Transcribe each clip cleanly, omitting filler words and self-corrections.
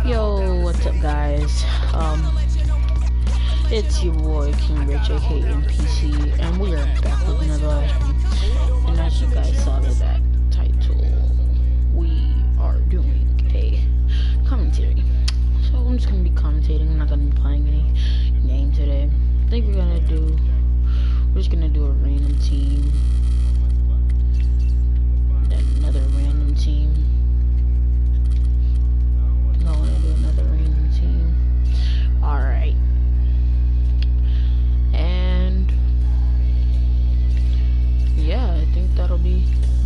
Yo, what's up, guys? It's your boy King Rich, aka NPC, and we are back with another live stream. And as you guys saw in that title, we are doing a commentary. So I'm just gonna be commentating. I'm not gonna be playing any game today. I think we're just gonna do a random team, then another random team. I want to do another random team. Alright. And yeah, I think that'll be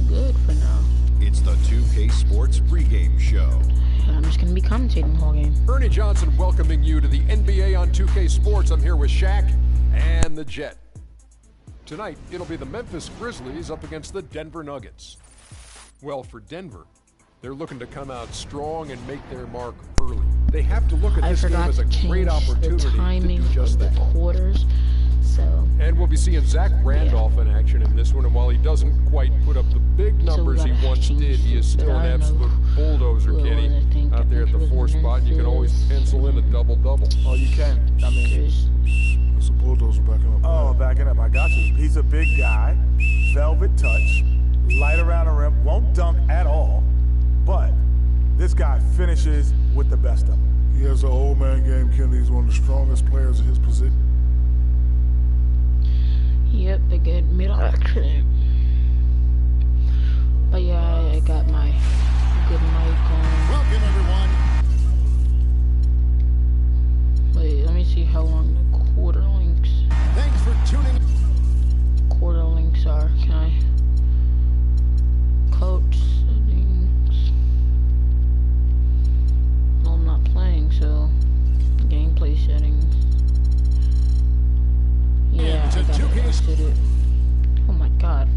good for now. It's the 2K Sports pregame show. I'm just going to be commentating the whole game. Ernie Johnson welcoming you to the NBA on 2K Sports. I'm here with Shaq and the Jet. Tonight, it'll be the Memphis Grizzlies up against the Denver Nuggets. Well, for Denver, they're looking to come out strong and make their mark early. They have to look at this game as a great opportunity to do just that. Quarters, so. And we'll be seeing Zach Randolph in action in this one, and while he doesn't quite put up the big numbers he once did, he is still an absolute bulldozer, Kenny, out there at the 4 spot, and you can always pencil in a double-double. Oh, you can. I mean, it's a bulldozer backing up. Oh, backing up. I got you. He's a big guy, velvet touch, light around the rim, won't dunk at all. But this guy finishes with the best of them. He has an old man game, Kenny. He's one of the strongest players in his position. Yep, a good middle action. But yeah, I got my good mic on. Welcome, everyone. Wait, let me see how long the quarter links. Thanks for tuning in. Quarter links are. Can I? Coach settings. No, I'm not playing, so gameplay settings. Yeah, I got it. Oh my god.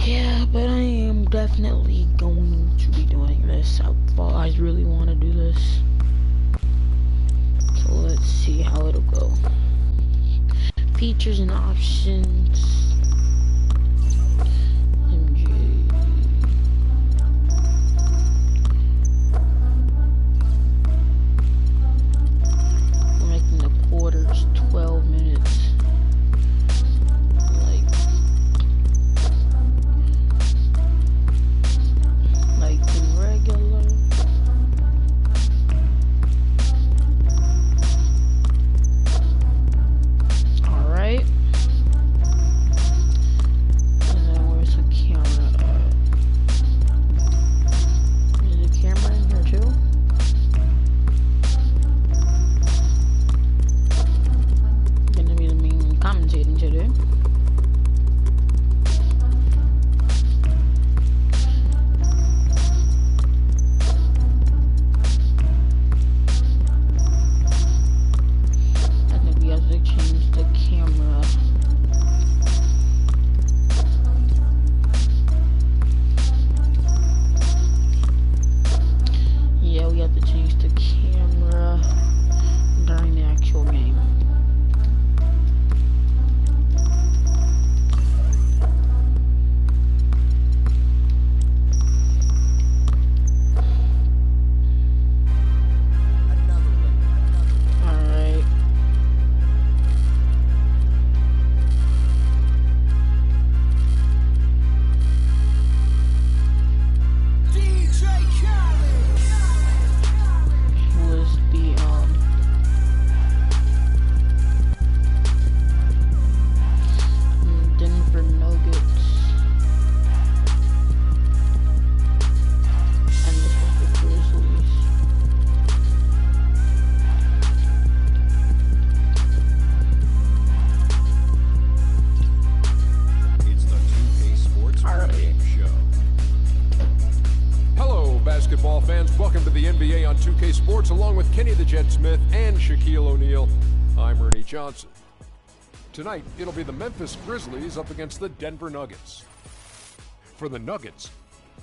Yeah, but I am definitely going to be doing this. I really want to do this. So let's see how it'll go. Features and options. MJ. We're making the quarters 12 minutes. Like the regular. Alright. And then where's the camera at? Is the camera in here too? Gonna be the main commentating today. I think we have to change the camera. Yeah, we have to change the camera during the actual game. Alright. Was the Denver Nuggets, and this was the Grizzlies. It's the 2K Sports pregame show. Hello, basketball fans. Welcome to the NBA on 2K Sports, along with Kenny the Jet Smith and Shaquille O'Neal. I'm Ernie Johnson. Tonight, it'll be the Memphis Grizzlies up against the Denver Nuggets. For the Nuggets,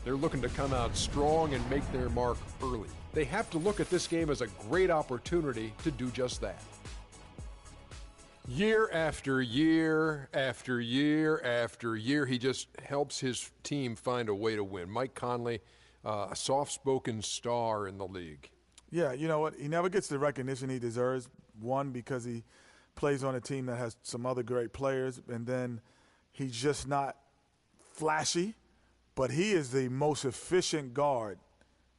they're looking to come out strong and make their mark early. They have to look at this game as a great opportunity to do just that. Year after year after year after year, he just helps his team find a way to win. Mike Conley, a soft-spoken star in the league. Yeah, you know what? He never gets the recognition he deserves. One, because he plays on a team that has some other great players, and then he's just not flashy, but he is the most efficient guard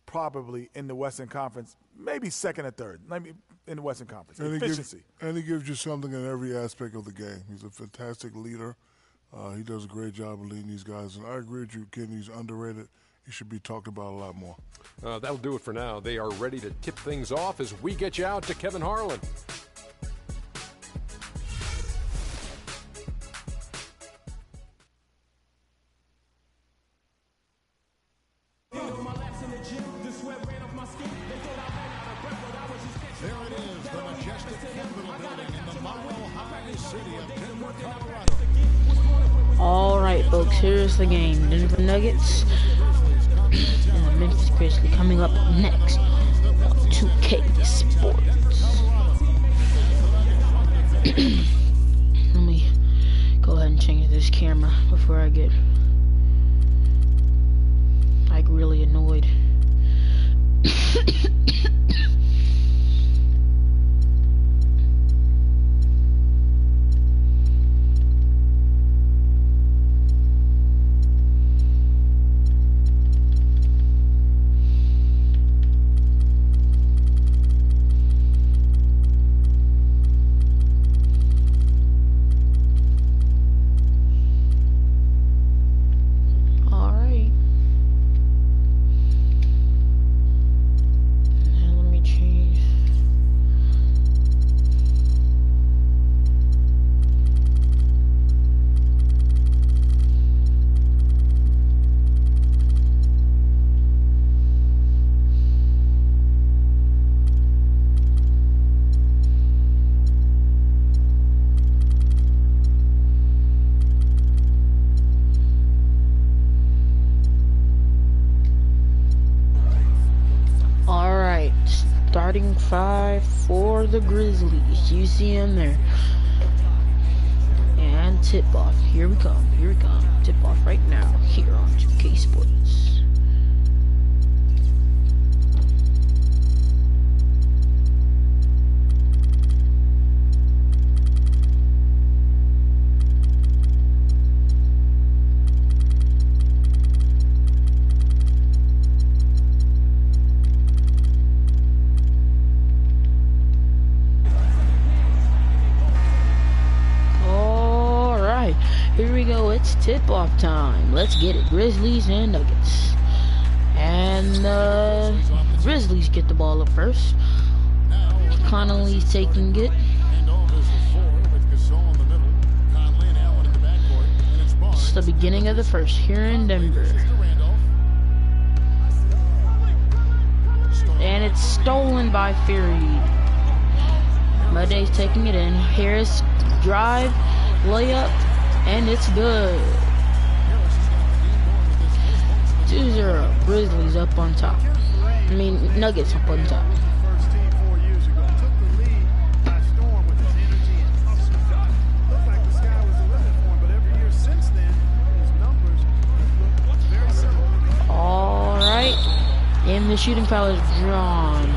probably in the Western Conference, maybe second or third, maybe in the Western Conference. And Efficiency. He gives you something in every aspect of the game. He's a fantastic leader. He does a great job of leading these guys. And I agree with you, Ken. He's underrated. He should be talked about a lot more. That'll do it for now. They are ready to tip things off as we get you out to Kevin Harlan. There it is, the majestic Capitol building in the Mile High city of Denver, Colorado. All right, folks, here's the game. Denver Nuggets and the Memphis Grizzlies coming up next on 2K Sports. Let me go ahead and change this camera before I get like really annoyed. Starting five for the Grizzlies. You see him there. And tip off. Here we come. Here we come. Tip off right now here on 2K Sports. Here we go, it's tip-off time. Let's get it. Grizzlies and Nuggets. And Grizzlies get the ball up first. Connolly's taking it. It's the beginning of the first here in Denver. And it's stolen by Fury. Muday's taking it in. Harris drive, layup. And it's good. 2-0. Grizzlies up on top. I mean, Nuggets up on top. First team 4 years ago took the lead by storm with his energy and hustle. Looked like the sky was the limit for him, but every year since then, his numbers look very similar. All right, and the shooting foul is drawn.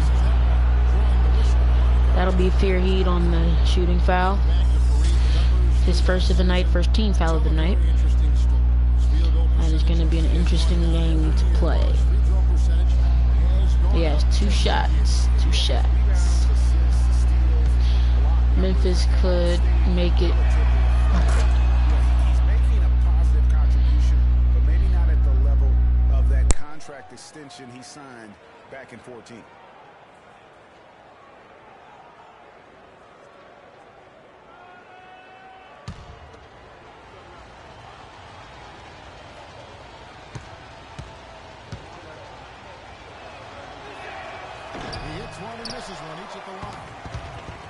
That'll be fair heat on the shooting foul. His first of the night, first team foul of the night. And it's going to be an interesting game to play. He has two shots. Memphis could make it. He's making a positive contribution, but maybe not at the level of that contract extension he signed back in 14. One and misses one each at the line.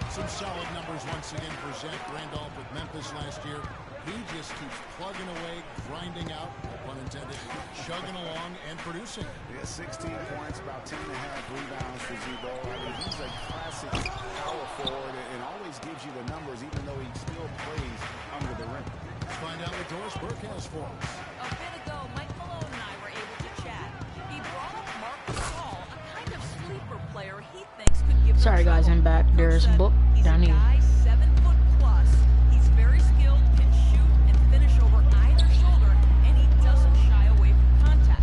Some solid numbers once again for Zach Randolph with Memphis last year. He just keeps plugging away, grinding out, no pun intended, chugging along and producing. Yeah, 16 points, about 10.5 rebounds for Z-Bo. I mean, he's a classic power forward and always gives you the numbers, even though he still plays under the rim. Let's find out what Doris Burke has for us. A bit ago, Mike Malone and I were able to chat. He brought up Mark Gasol, a kind of sleeper player he thinks could give them Sorry guys, trouble. I'm back. There's a book He's down a here. guy 7 foot plus. He's very skilled, can shoot and finish over either shoulder, and he doesn't shy away from contact.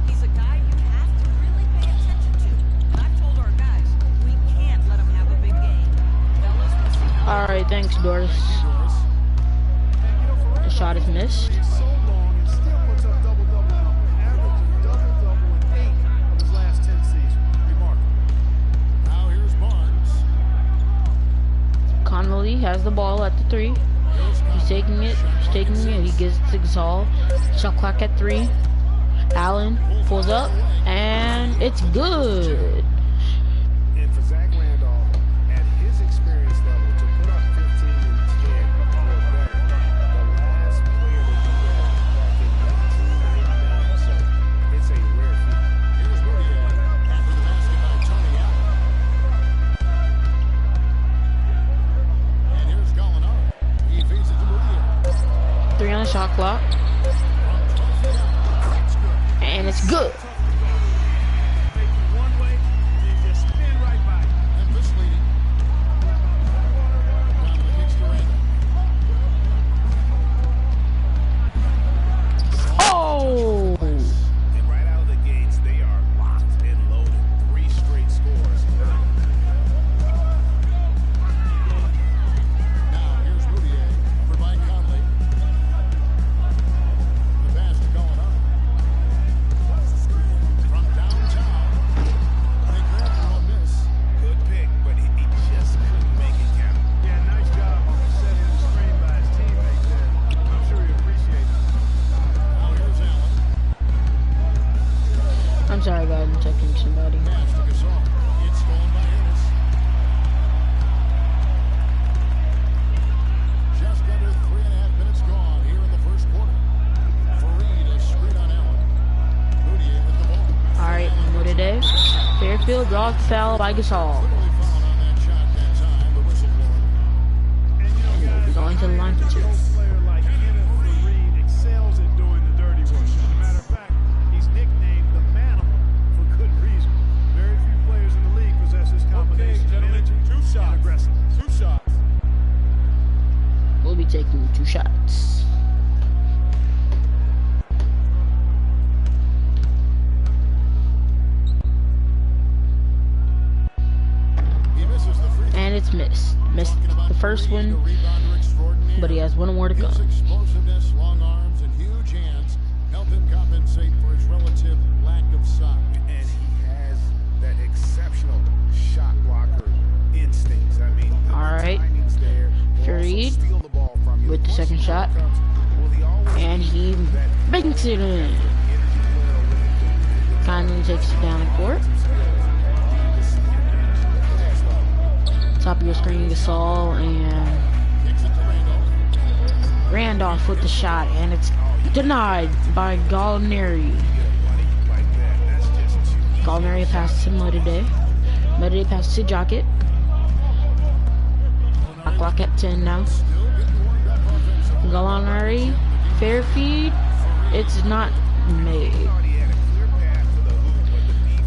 He's a guy you have to really pay attention to. And I've told our guys, we can't let him have a big game. Fellas, we'll see how Alright, thanks Doris. Doris. The shot is missed. He's so long and still puts up double-double numbers, averaging double-double in 8 of his last 10 seasons. Remarkable. Now here's Barnes. Connolly has the ball at the 3. He's taking it. He gives it to Gasol. Shot clock at 3. Allen pulls up, and it's good. And for Zach Randolph, at his experience level, to put up 15 and 10 or better, the last player to do that back in 1999. So it's a rare feat. Here's Rudy after the basket by Tony Allen. And here's Gallinari. He feeds it to Rudy. 3 on the shot clock, and it's good. Make it one way, and then just spin right by it. Memphis leading. Conley kicks to Randall. Oh! And right out of the gates, they are locked and loaded. 3 straight scores. Now here's Rudier over by Conley. The pass to Gallinari. From downtown. They grab the one miss. Good pick, but he just couldn't make it count. Yeah, nice job setting the screen by his teammate there. I'm sure he appreciates it. Now here's Allen. I'm sorry guys, I'm checking somebody. Pass to Gasol. It's stolen by Ennis. Just under 3.5 minutes gone here in the first quarter. Fareed is screen on Allen. Rudier with the ball. Alright, what it is? Fairfield draws the foul by Gasol. Clearly fouled on that shot that time. The whistle blown. And you know, guys, Going to the line for 2. a player like Kenneth Fareed excels at doing the dirty work. As a matter of fact, he's nicknamed the Manimal for good reason. Very few players in the league possess this combination of energy and aggressiveness. 2 shots. We'll be taking 2 shots. He misses the free throw. And it's missed. Missed the first one, Rebounder extraordinaire. but he has one more to go. His explosiveness, long arms, and huge hands help him compensate for his relative lack of size. And he has that exceptional shot blocker instincts. I mean, the All right. timing's there. Will also Fareed steal the ball from you. with the Once second the ball shot. comes, will he always And be he that banks it in. energy player with the Kindly takes it down the court. Top of your screen, Gasol, and Kicks it to Randall. Randolph with the shot, and it's denied by Gallinari. Gallinari passes to Medide. Medide passes to Jockett. Clock at 10 now. Gallinari, fair feed. It's not made.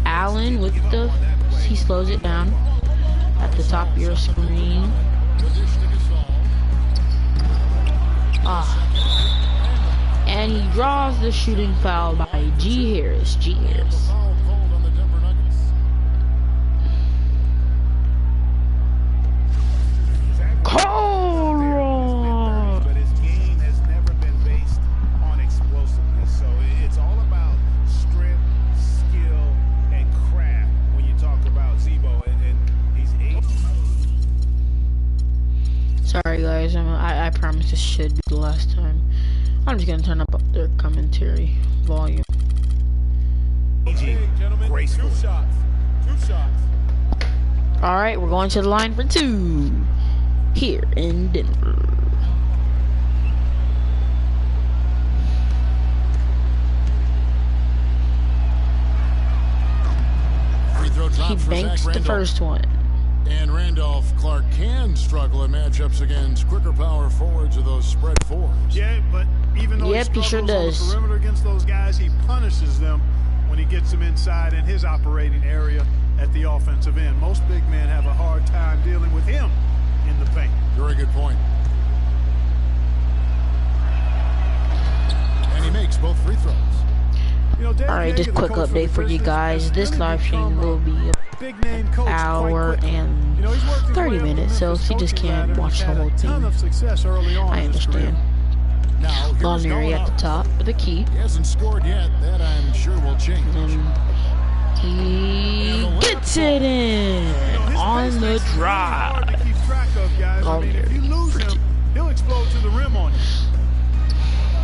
Allen with the, he slows it down at the top of your screen. And he draws the shooting foul by G. Harris. G. Harris. Foul called on the Denver Nuggets. Cold. But his game has never been based on explosiveness. So it's all about strength, skill, and craft when you talk about Z-Bo. And he's 8. Sorry guys, I promise this should be the last time. I'm just gonna turn up their commentary volume. Graceful. 2 shots. 2 shots. Alright, we're going to the line for 2 here in Denver. for banks Zach the Randolph. first one. And Randolph Clark can struggle in matchups against quicker power forwards or those spread fours. Yeah, but even though Yep, he he sure struggles on does. the perimeter against those guys, he punishes them when he gets them inside in his operating area at the offensive end. Most big men have a hard time dealing with him in the paint. Very good point. And he makes both free throws. You know, Dave Alright, just Yeager, the quick coach for the update for you Grizzlies, guys. has This really live stream become a will be big name coach an quite hour quickly. and You know, he's worked his 30 way up the minutes, so Memphis if you just coaching can't ladder, watch he's the had whole a ton thing, of success early on I in his career. understand. Now, here's Gallinari at the Gallinari. top with the key. He hasn't scored yet. That I'm sure will change. And he gets it in You know, his on pace the makes it really drive. hard to keep track of, guys. I mean, if you lose him, he'll explode to the rim on you.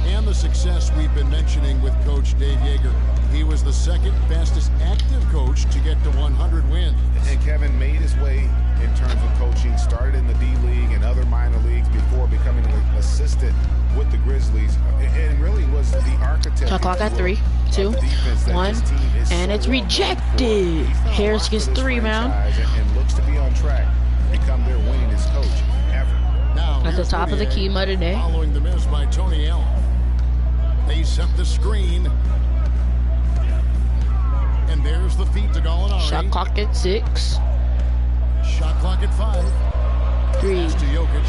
And the success we've been mentioning with Coach Dave Yeager. He was the second fastest active coach to get to 100 wins. And Kevin made his way in terms of coaching, started in the D-League and other minor leagues before becoming an assistant with the Grizzlies, and really was the architect. Shot clock at 3, 2, 1, and it's rejected. Harris gets the rebound. And looks to be on track to become their winningest coach ever. Now, At the here's top of the Moutier key, Muddy Day. Following the miss by Tony Allen. They set the screen. And there's the feed to Gallinari. Shot clock at 6, Shot clock at 5. 3. Pass to Jokic.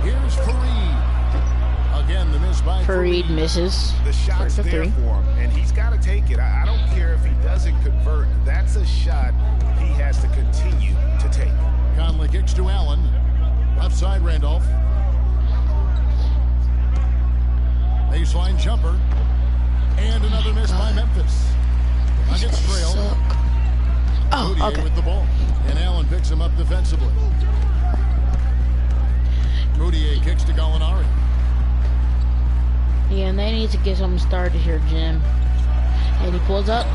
Here's Fareed. Again, the miss by Fareed misses. The shot's For there 3. for him, and he's got to take it. I don't care if he doesn't convert. That's a shot he has to continue to take. Conley kicks to Allen. Left side, Randolph. Baseline jumper. And another miss by Memphis. Nuggets trail. Suck. Oh, Moutier okay. with the ball. And Allen picks him up defensively. Moutier kicks to Gallinari. Yeah, and they need to get something started here, Jim. And he pulls up.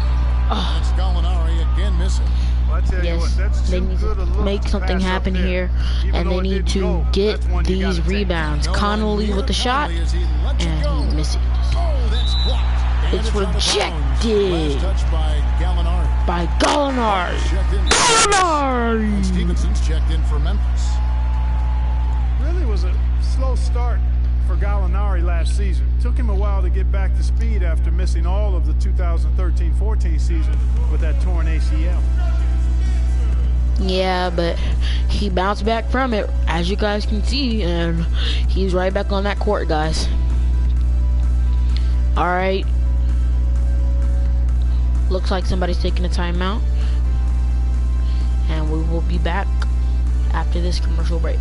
Oh, That's Gallinari again missing. Well, I tell you what, yes, that's they too need good a to look make to something pass up happen there. here, Even and though they it need didn't to go, get that's one you these gotta take. rebounds. No one Connolly near with the shot, Conley as he lets it go. and he misses Oh, that's blocked. And It's out of bounds. rejected. Last touch by Gallinari. by Gallinari. Checked in. And Gallinari! Stevenson's checked in for Memphis. Really was a slow start for Gallinari last season. Took him a while to get back to speed after missing all of the 2013-14 season with that torn ACL. Yeah, but he bounced back from it, as you guys can see, and he's right back on that court, guys. Alright. Looks like somebody's taking a timeout. And we will be back after this commercial break.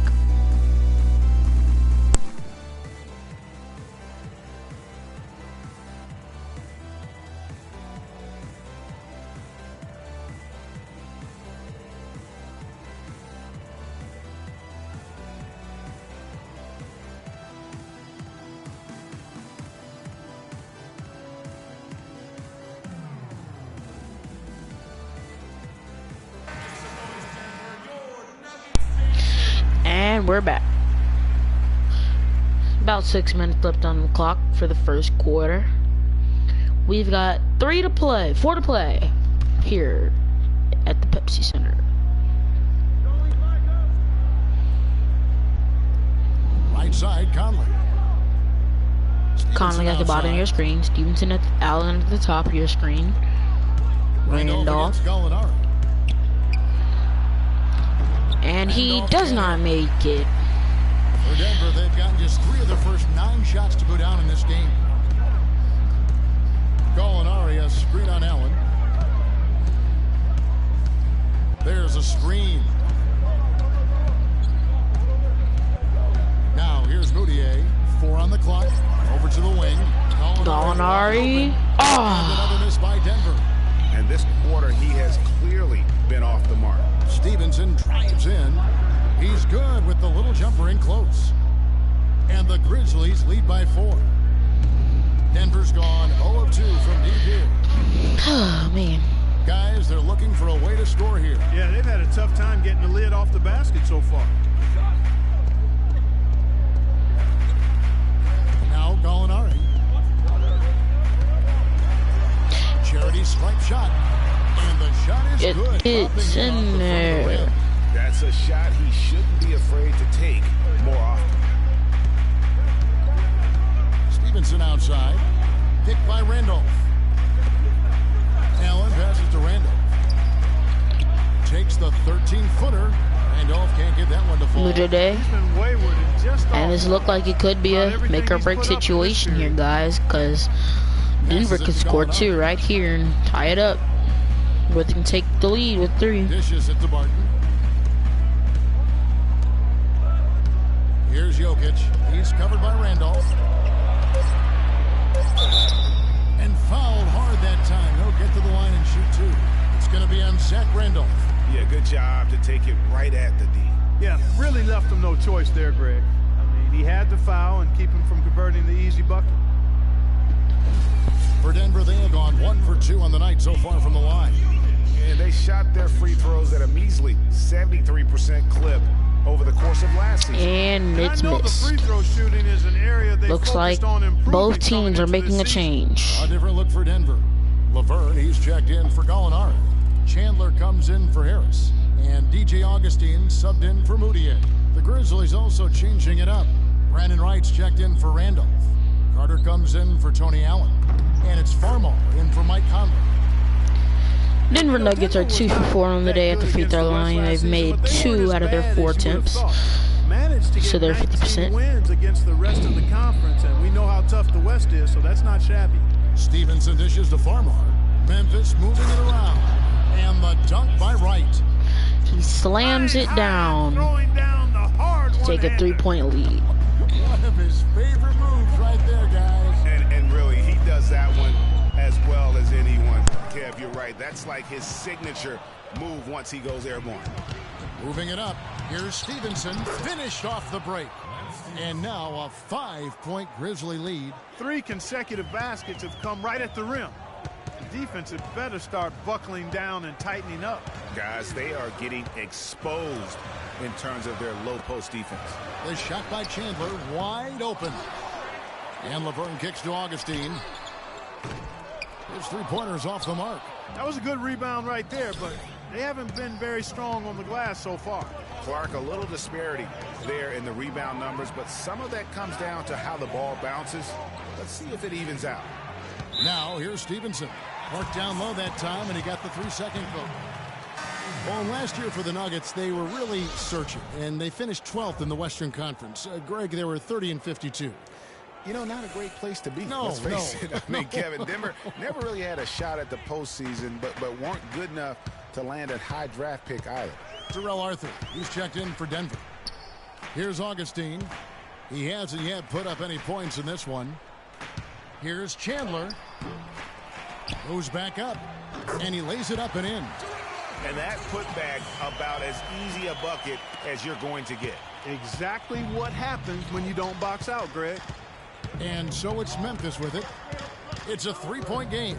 And we're back. About 6 minutes left on the clock for the first quarter. We've got 4 to play here at the Pepsi Center. Right side, Conley. Conley at the bottom of your screen. Stevenson at Allen at the top of your screen. Randolph. against Gallinari. And he does not make it. For Denver, they've gotten just 3 of their first 9 shots to go down in this game. Gallinari, a screen on Allen. There's a screen. Now here's Moutier. 4 on the clock. Over to the wing. Gallinari. Oh. Another miss by Denver. And this quarter, he has clearly been off the mark. Stevenson drives in. He's good with the little jumper in close. And the Grizzlies lead by 4. Denver's gone 0 of 2 from deep here. Oh, man. Guys, they're looking for a way to score here. Yeah, they've had a tough time getting the lid off the basket so far. Now Gallinari. Charity stripe shot. And the shot is It good. hits Dropping in off the front of the there. rim. That's a shot he shouldn't be afraid to take more often. Stevenson outside. Picked by Randolph. Allen passes to Randolph. Takes the 13-footer. Randolph can't get that one to fall. Today, He's been wayward and just and off. it's looked like it could be a make or break situation here, guys, because Denver could score 2 right here and tie it up. Or they can take the lead with 3. Dishes it to Barton. Here's Jokic. He's covered by Randolph. And fouled hard that time. He'll get to the line and shoot 2. It's going to be on Zach Randolph. Yeah, good job to take it right at the D. Yeah, really left him no choice there, Greg. I mean, he had to foul and keep him from converting the easy bucket. For Denver, they have gone 1 for 2 on the night so far from the line. And they shot their free throws at a measly 73% clip over the course of last season. And it's I know the missed. free throw shooting is an area they Looks like focused on improving both coming teams are into making a this season. change. A different look for Denver. Laverne, he's checked in for Gallinari. Chandler comes in for Harris. And DJ Augustine subbed in for Moutier. The Grizzlies also changing it up. Brandon Wright's checked in for Randolph. Carter comes in for Tony Allen. And it's Farmall in for Mike Conley. Denver Nuggets are 2 for 4 on the day at the free throw line. They've made 2 out of their 4 attempts, so they're 50%. Wins against the rest of the conference, and we know how tough the West is, so that's not shabby. Stevenson dishes to Farmar. Memphis moving it around. And the dunk by Wright. He slams it down to take a 3-point lead. One of his favorite moves right there, guys. And really, he does that one as well as anyone. Kev, you're right. That's like his signature move once he goes airborne. Moving it up. Here's Stevenson. Finished off the break. And now a 5-point Grizzly lead. 3 consecutive baskets have come right at the rim. The defense had better start buckling down and tightening up. Guys, they are getting exposed in terms of their low post defense. The shot by Chandler wide open. And Laverne kicks to Augustine. His 3-pointers off the mark. That was a good rebound right there, but they haven't been very strong on the glass so far. Clark, a little disparity there in the rebound numbers, but some of that comes down to how the ball bounces. Let's see if it evens out. Now here's Stevenson. Worked down low that time, and he got the 3-second vote. Well, last year for the Nuggets, they were really searching, and they finished 12th in the Western Conference. Greg, they were 30-52. You know, not a great place to be. No, let's face no. it. I mean, Kevin, Denver never really had a shot at the postseason, but weren't good enough to land a high draft pick either. Terrell Arthur, he's checked in for Denver. Here's Augustine. He hasn't yet put up any points in this one. Here's Chandler. Goes back up, and he lays it up and in. And that putback about as easy a bucket as you're going to get. Exactly what happens when you don't box out, Greg. And so it's Memphis with it. It's a 3-point game.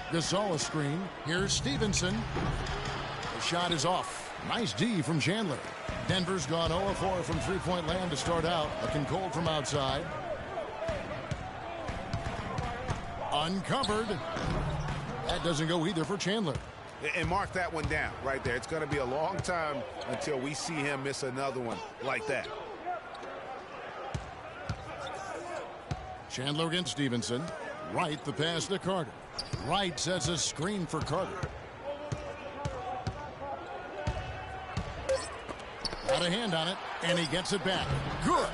Gasol a screen. Here's Stevenson. The shot is off. Nice D from Chandler. Denver's gone 0-4 from 3-point land to start out. Looking cold from outside. Uncovered. That doesn't go either for Chandler. And mark that one down right there. It's going to be a long time until we see him miss another one like that. Chandler against Stevenson. Wright the pass to Carter. Wright sets a screen for Carter. Got a hand on it, and he gets it back. Good.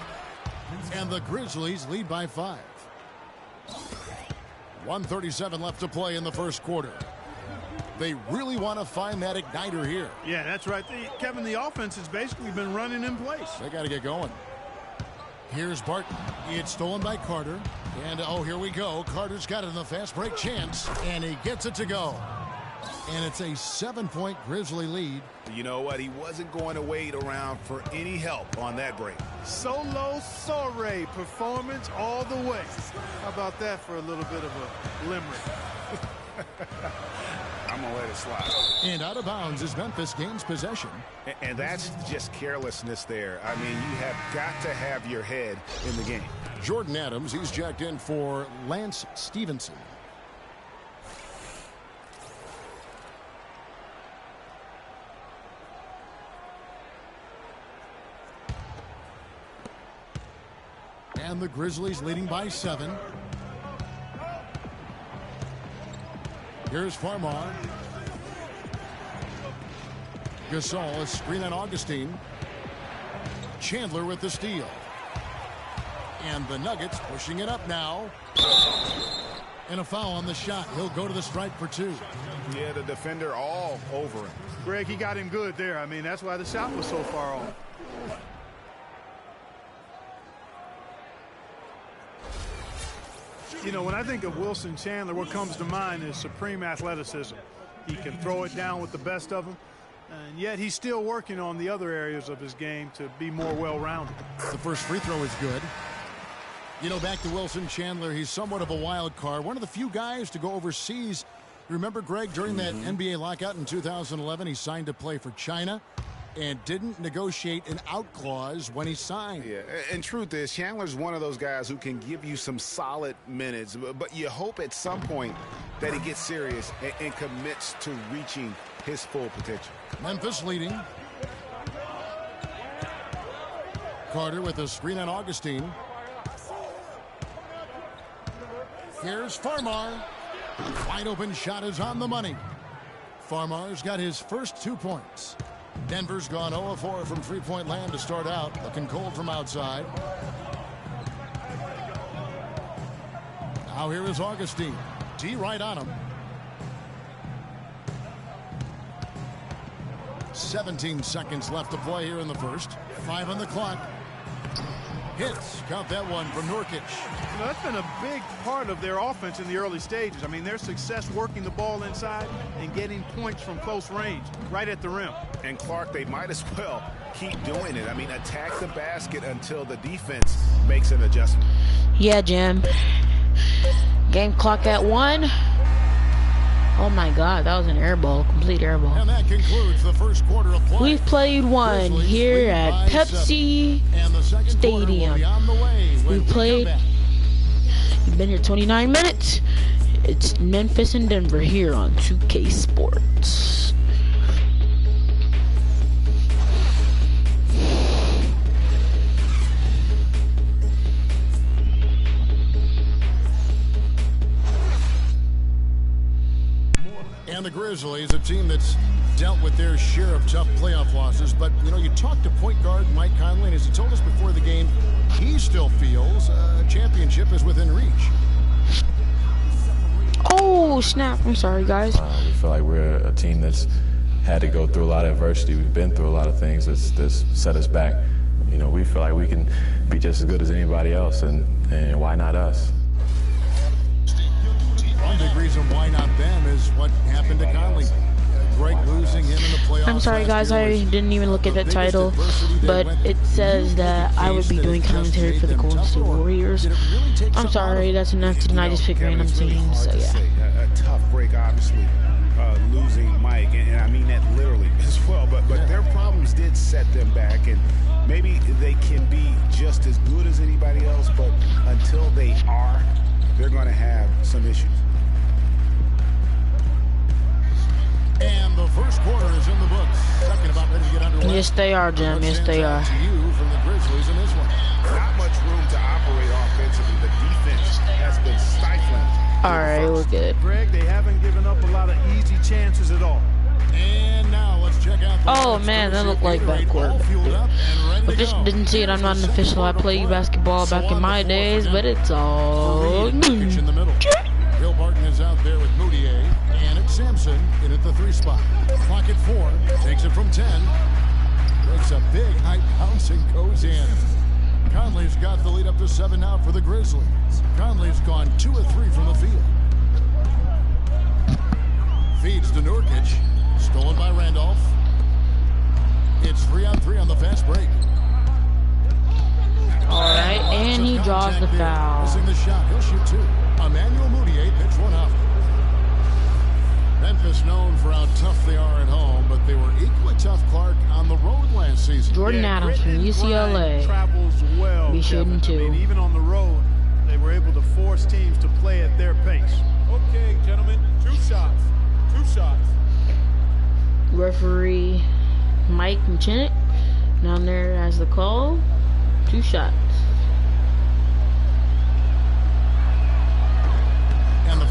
And the Grizzlies lead by 5. 1:37 left to play in the first quarter. They really want to find that igniter here. Yeah, that's right. Kevin, the offense has basically been running in place. They got to get going. Here's Barton. It's stolen by Carter. And, oh, here we go. Carter's got it in the fast break chance. And he gets it to go. And it's a 7-point Grizzly lead. You know what? He wasn't going to wait around for any help on that break. Solo soiree performance all the way. How about that for a little bit of a limerick? I'm going to let it slide. And out of bounds as Memphis gains possession. And that's just carelessness there. I mean, you have got to have your head in the game. Jordan Adams, he's jacked in for Lance Stevenson. And the Grizzlies leading by 7. Here's Farmar. Gasol, a screen on Augustine. Chandler with the steal. And the Nuggets pushing it up now. And a foul on the shot. He'll go to the strike for 2. Yeah, the defender all over him. Greg, he got him good there. I mean, that's why the shot was so far off. You know, when I think of Wilson Chandler, what comes to mind is supreme athleticism. He can throw it down with the best of them, and yet he's still working on the other areas of his game to be more well-rounded. The first free throw is good. You know, back to Wilson Chandler, he's somewhat of a wild card. One of the few guys to go overseas. Remember, Greg, during that NBA lockout in 2011, he signed to play for China and didn't negotiate an out clause when he signed. Yeah, and truth is, Chandler's one of those guys who can give you some solid minutes, but you hope at some point that he gets serious and commits to reaching his full potential. Memphis leading. Carter with a screen on Augustine. Here's Farmar. Wide open shot is on the money. Farmar's got his first 2 points. Denver's gone 0-4 from three-point land to start out. Looking cold from outside. Now here is Augustine. D right on him. 17 seconds left to play here in the first. 5 on the clock. Hits. Count that one from Nurkic. You know, that's been a big part of their offense in the early stages. I mean, their success working the ball inside and getting points from close range, right at the rim. And Clark, they might as well keep doing it. I mean, attack the basket until the defense makes an adjustment. Yeah, Jim. Game clock at 1. Oh my God, that was an air ball, complete air ball. And that concludes the first quarter of play. We've played one Grizzlies here lead at by Pepsi 7. And the second quarter will Stadium. be on the way when We we played. come back. You've been here 29 minutes. It's Memphis and Denver here on 2K Sports. And the Grizzlies, a team that's dealt with their share of tough playoff losses. But, you know, you talked to point guard Mike Conley, and as he told us before the game, he still feels a championship is within reach. Oh, snap. I'm sorry, guys. We feel like we're a team that's had to go through a lot of adversity. We've been through a lot of things that's set us back. You know, we feel like we can be just as good as anybody else, and why not us? One big reason why not them is what happened to Conley. Greg losing him in the playoffs. I'm sorry, guys. I didn't even look at the title, but it says that I would be doing commentary for the Golden State Warriors. I'm sorry. That's enough to deny just pick random teams. So yeah. A tough break, obviously, losing Mike, and I mean that literally as well. But their problems did set them back, and maybe they can be just as good as anybody else. But until they are, they're going to have some issues. And the first quarter is in the books. Second about ready to get underway. Yes, they are, Jim. Yes, they are. To you from the Grizzlies in this one. Not much room to operate offensively. The defense has been stifling. All right, we're good. Greg, they haven't given up a lot of easy chances at all. And now let's check out the Oh man, that looked like backcourt. But just didn't see it. I'm not an official. I played basketball back in my days, but it's all in the middle. Bill Barton is out there with Moutier. And it's Sampson in at the 3 spot. Clock at 4. Takes it from 10. Makes a big high bounce and goes in. Conley's got the lead up to 7 now for the Grizzlies. Conley's gone 2 of 3 from the field. Feeds to Nurkic. Stolen by Randolph. It's 3-on-3 on the fast break. all right. And he draws the foul. Missing the shot. He'll shoot 2. Emmanuel Moutier picks one up. Memphis known for how tough they are at home, but they were equally tough, Clark, on the road last season. Jordan Adams from UCLA. Travels well. Be shooting Kevin. too. I mean, even on the road, they were able to force teams to play at their pace. Okay, gentlemen, 2 shots. 2 shots. Referee Mike Mchinik down there has the call. 2 shots.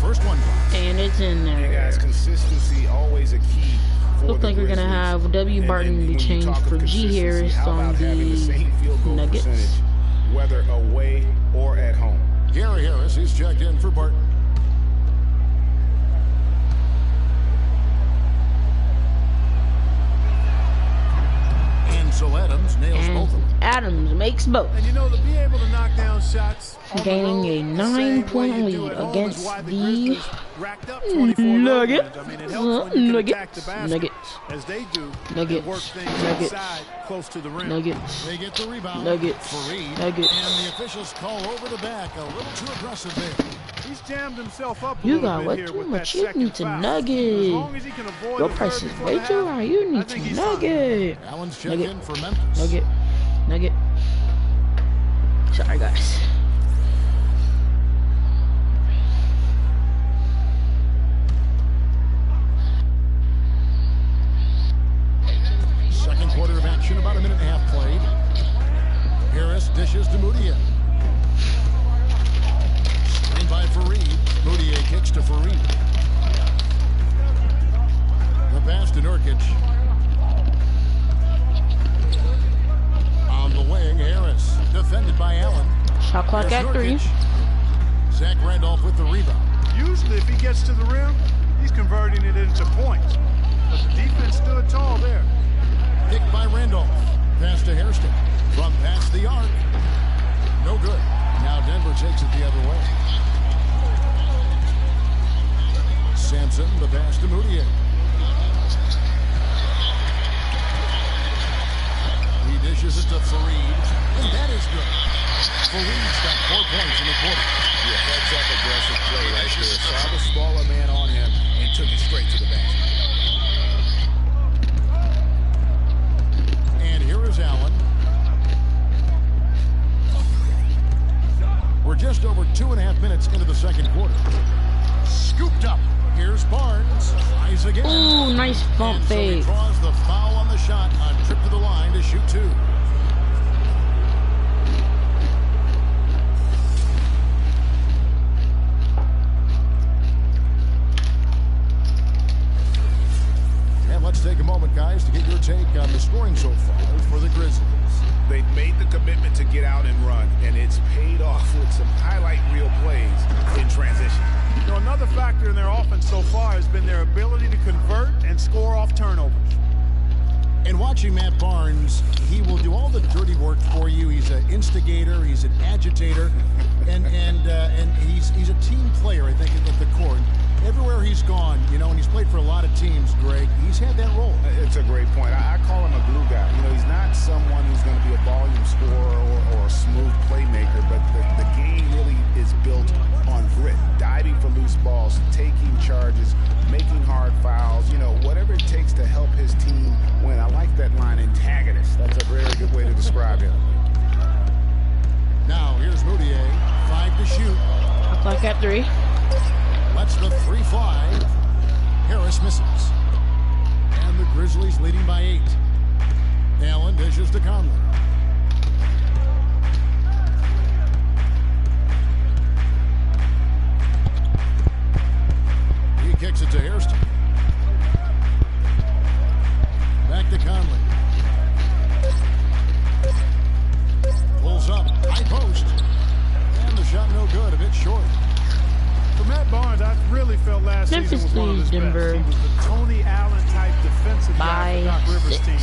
First one. And it's in there. You guys, consistency always a key. Looks like we're gonna have W. Barton be changed for G. Harris on the Nuggets. Whether away or at home. Gary Harris is checked in for Barton. So Adams nails both of them. Adams makes both. And you know, to be able to knock down shots, gaining a 9-point lead against the Nuggets. Nuggets. As they do, Nuggets. work things Nuggets. inside, close to the rim. Nuggets. They get the rebound. Nuggets. Fareed. Nuggets. And the officials call over the back. A little too aggressive there. He's jammed himself up a You little got bit way here too with much. that You second need to foul. Nugget. As long as he can avoid Your the price third is before way the too half, high. You I need think to he's fine. Nugget. Allen's checked Nugget. in for Memphis. Nugget. Nugget. Sorry, guys. Second quarter of action, about a minute and a half played. Harris dishes to Moutier. Screen by Fareed. Moutier kicks to Fareed. The pass to Nurkic. On the wing, Harris. Defended by Allen. Shot clock Here's at 3. Nurkic. Zach Randolph with the rebound. Usually, if he gets to the rim, he's converting it into points. But the defense stood tall there. Picked by Randolph. Pass to Hairston. From past the arc. No good. Now Denver takes it the other way. Sampson, the pass to Moutier. He dishes it to Fareed. And that is good. Fareed's got 4 points in the quarter. Yeah, that's that aggressive play right there. Saw the smaller man on him and took it straight to the basket. And here is Allen. We're just over 2.5 minutes into the second quarter. Scooped up. Here's Barnes. Tries again. Ooh, nice bump and so he fake. draws the foul on the shot on trip to the line to shoot 2. And let's take a moment, guys, to get your take on the scoring so far for the Grizzlies. They've made the commitment to get out and run, and it's paid off with some highlight reel plays in transition. You know, another factor in their offense so far has been their ability to convert and score off turnovers. And watching Matt Barnes, he will do all the dirty work for you. He's an instigator, he's an agitator, and he's a team player, I think, at the court. Everywhere he's gone, you know, and he's played for a lot of teams, Greg, he's had that role. It's a great point. I call him a glue guy. You know, he's not someone who's going to be a volume scorer or a smooth playmaker, but the game really is built on grit, diving for loose balls, taking charges, making hard fouls, you know, whatever it takes to help his team win. I like that line, antagonist. That's a very good way to describe him. Now, here's Moutier, 5 to shoot. Shot clock at 3. Lets the 3 fly. Harris misses. And the Grizzlies leading by 8. Allen dishes to Conley. He kicks it to Hairston. Back to Conley. Pulls up. High post. And the shot no good. A bit short. For Matt Barnes, I really felt last Memphis season was one of his leads Denver best. He was the Tony Allen type defensive guy for Doc Rivers' 6. team.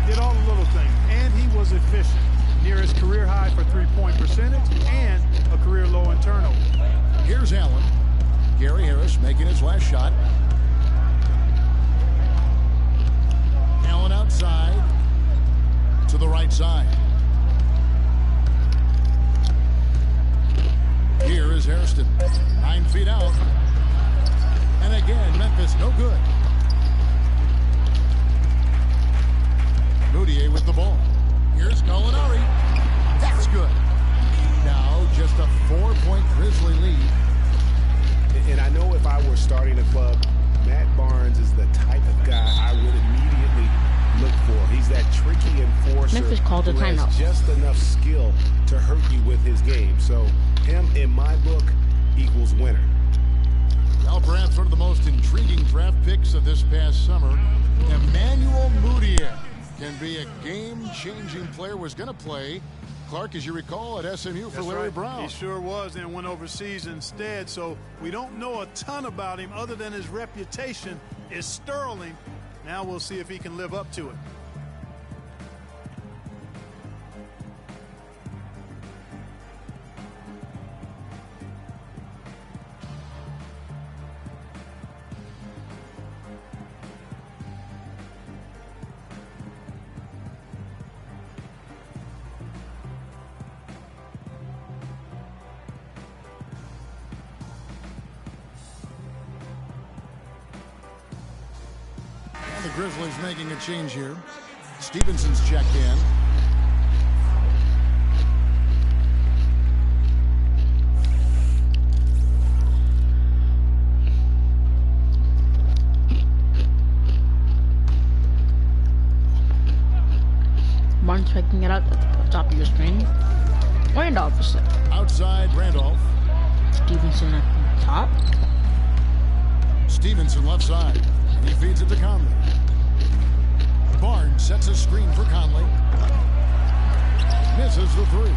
Did all the little things, and he was efficient. Near his career high for three-point percentage and a career low in turnover. Here's Allen. Gary Harris making his last shot. Allen outside to the right side. Here is Hairston. 9 feet out. And again, Memphis no good. Moutier with the ball. Here's Gallinari. That's good. Now just a 4-point Grizzly lead. And I know if I were starting a club, Matt Barnes is the type of guy I would immediately look for. He's that tricky enforcer Memphis called a who timeout. has just enough skill to hurt you with his game. So him, in my book, equals winner. Well, perhaps one of the most intriguing draft picks of this past summer, Emmanuel Mudiay, can be a game-changing player. Was going to play, Clark, as you recall, at SMU for Larry Brown. He sure was, and went overseas instead. So we don't know a ton about him other than his reputation is sterling. Now we'll see if he can live up to it. The Grizzlies making a change here. Stevenson's checked in. Martin checking it out at the top of your screen. Randolph is Outside, Randolph. Stevenson at the top. Stevenson left side. He feeds it to Conley. Barnes sets a screen for Conley. Misses the three.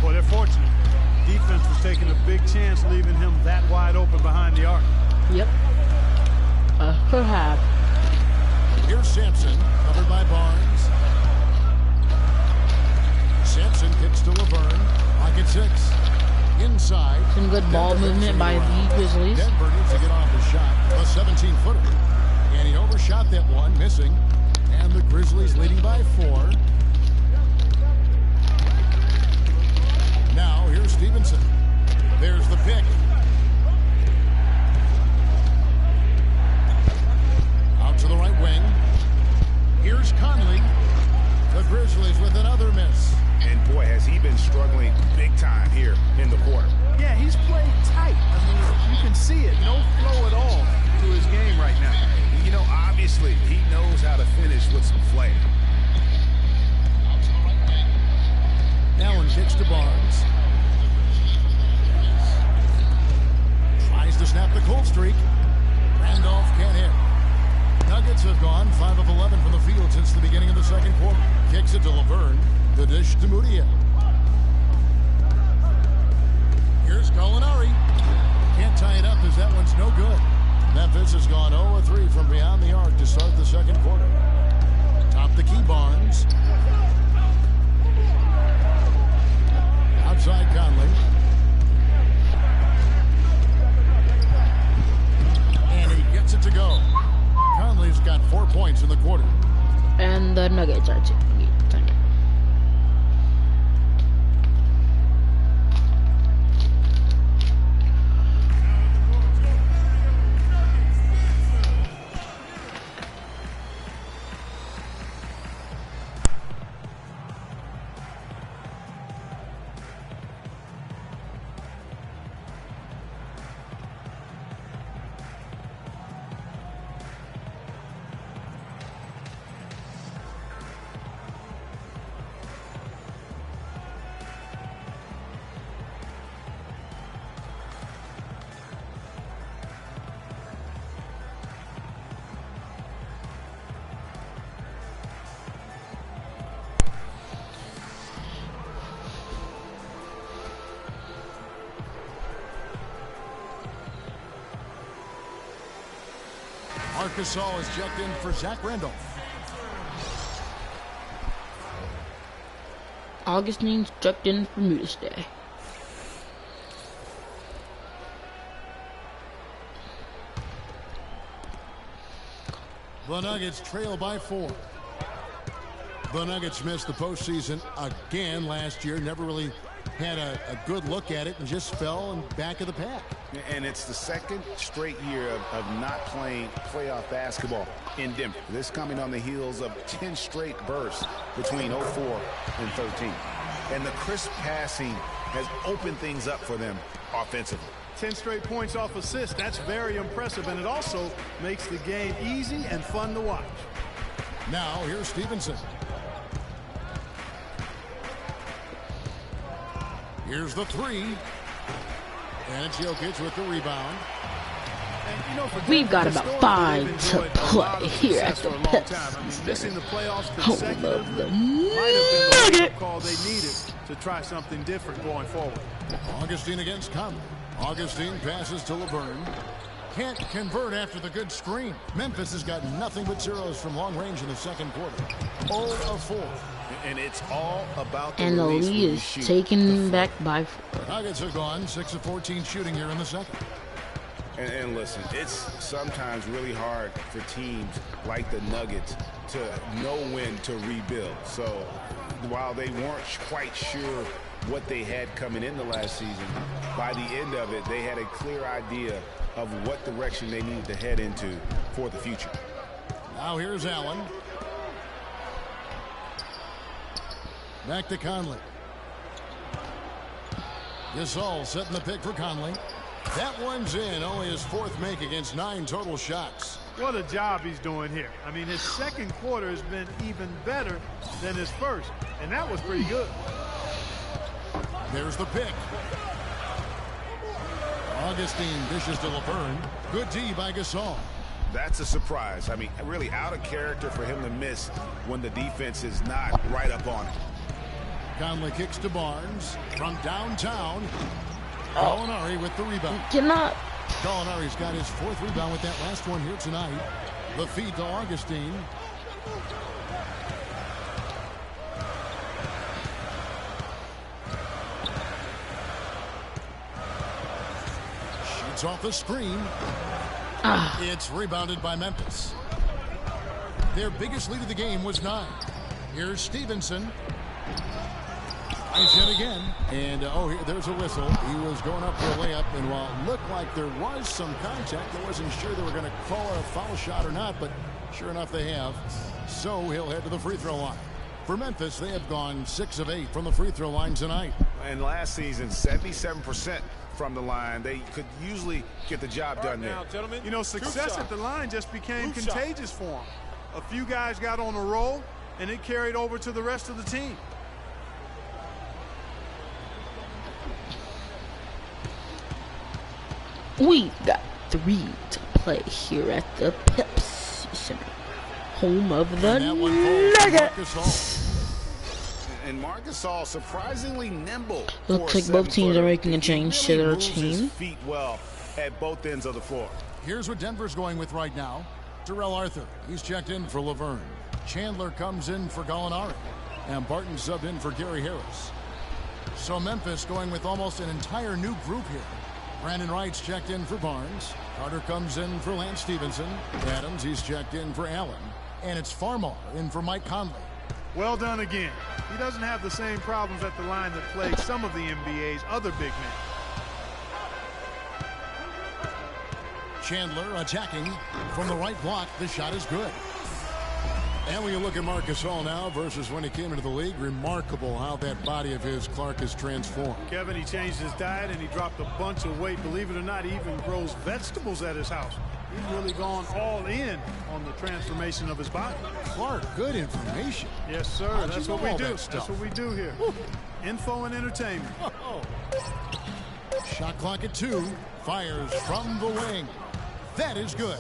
Boy, they're fortunate. Defense was taking a big chance leaving him that wide open behind the arc. Yep. Could have. Here's Sampson, covered by Barnes. Sampson kicks to Laverne. Pocket 6. Inside. Some good ball movement by the Grizzlies. Denver needs to get off the shot. A 17-footer. And he overshot that one, missing. And the Grizzlies leading by 4. Now here's Stevenson. There's the pick. Out to the right wing. Here's Conley. The Grizzlies with another miss. And boy, has he been struggling big time here in the quarter. Yeah, he's played tight. I mean, you can see it. No flow at all to his game right now. You know, obviously, he knows how to finish with some flair. Allen kicks to Barnes. Tries to snap the cold streak. Randolph can't hit. Nuggets have gone 5 of 11 from the field since the beginning of the second quarter. Kicks it to Laverne. The dish to Mudiay. Here's Gallinari. Can't tie it up as that one's no good. Memphis has gone 0-3 from beyond the arc to start the second quarter. Top the key, Barnes. Outside Conley. And he gets it to go. Conley's got 4 points in the quarter. And the Nuggets are taking. Arkansas is checked in for Zach Randolph. Augustine's checked in for Mudiay. The Nuggets trail by 4. The Nuggets missed the postseason again last year. Never really had a good look at it and just fell in back of the pack. And it's the second straight year of not playing playoff basketball in Denver. This coming on the heels of 10 straight bursts between 04 and 13. And the crisp passing has opened things up for them offensively. 10 straight points off assists. That's very impressive, and it also makes the game easy and fun to watch. Now here's Stevenson. Here's the 3. And it's Jokic with the rebound. We've got about 5 to play here at the Pepsi Missing the playoffs home consecutively of the might have been the Nuggets. call they needed to try something different going forward. Augustine against Conley. Augustine passes to Laverne. Can't convert after the good screen. Memphis has got nothing but zeros from long range in the second quarter. 0 of 4. And it's all about the And the release when lead you is shoot. taken back by 4. Nuggets are gone 6 of 14 shooting here in the second. And listen, it's sometimes really hard for teams like the Nuggets to know when to rebuild. So while they weren't quite sure what they had coming in the last season, by the end of it, they had a clear idea of what direction they needed to head into for the future. Now here's Allen. Back to Conley. Gasol setting the pick for Conley. That one's in. Only his 4th make against 9 total shots. What a job he's doing here. I mean, his second quarter has been even better than his first, and that was pretty good. There's the pick. Augustine dishes to Laverne. Good D by Gasol. That's a surprise. I mean, really out of character for him to miss when the defense is not right up on him. Conley kicks to Barnes from downtown. Gallinari with the rebound. Cannot. Gallinari's got his 4th rebound with that last one here tonight. The feed to Augustine. Shoots off the screen. It's rebounded by Memphis. Their biggest lead of the game was 9. Here's Stevenson. Nice hit again. And, there's a whistle. He was going up for a layup, and while it looked like there was some contact, I wasn't sure they were going to call a foul shot or not, but sure enough they have. So he'll head to the free throw line. For Memphis, they have gone 6 of 8 from the free throw line tonight. And last season, 77% from the line. They could usually get the job done there. You know, success at the line just became contagious for him. A few guys got on a roll, and it carried over to the rest of the team. We got 3 to play here at the Pepsi Center, home of the Nuggets. And Marc Gasol surprisingly nimble. Looks like both teams are making a change to their team. Feet well at both ends of the floor. Here's what Denver's going with right now. Terrell Arthur, he's checked in for Laverne. Chandler comes in for Gallinari. And Barton subbed in for Gary Harris. So Memphis going with almost an entire new group here. Brandon Wright's checked in for Barnes. Carter comes in for Lance Stevenson. Adams, he's checked in for Allen. And it's Farmar in for Mike Conley. Well done again. He doesn't have the same problems at the line that plague some of the NBA's other big men. Chandler attacking from the right block. The shot is good. And when you look at Marc Gasol now versus when he came into the league, remarkable how that body of his, Clark, has transformed. Kevin, he changed his diet and he dropped a bunch of weight. Believe it or not, he even grows vegetables at his house. He's really gone all in on the transformation of his body. Clark, good information. Yes, sir. That's what we do. That's what we do here. Info and entertainment. Shot clock at 2. Fires from the wing. That is good.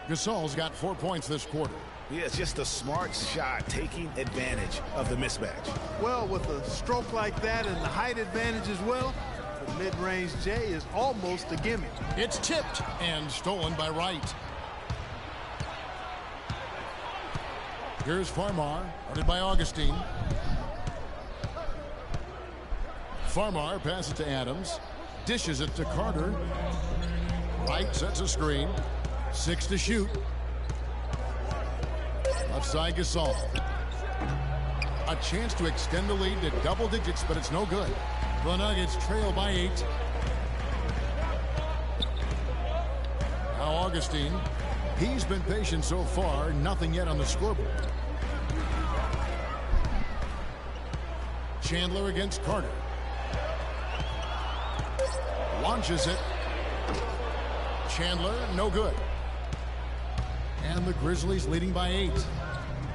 Gasol's got 4 points this quarter. Yeah, it's just a smart shot, taking advantage of the mismatch. Well, with a stroke like that and the height advantage as well, the mid-range J is almost a gimme. It's tipped and stolen by Wright. Here's Farmar, guarded by Augustine. Farmar passes to Adams, dishes it to Carter. Wright sets a screen. 6 to shoot. Left side Gasol. A chance to extend the lead to double digits, but it's no good. The Nuggets trail by 8. Now Augustine. He's been patient so far. Nothing yet on the scoreboard. Chandler against Carter. Launches it. Chandler, no good. And the Grizzlies leading by 8.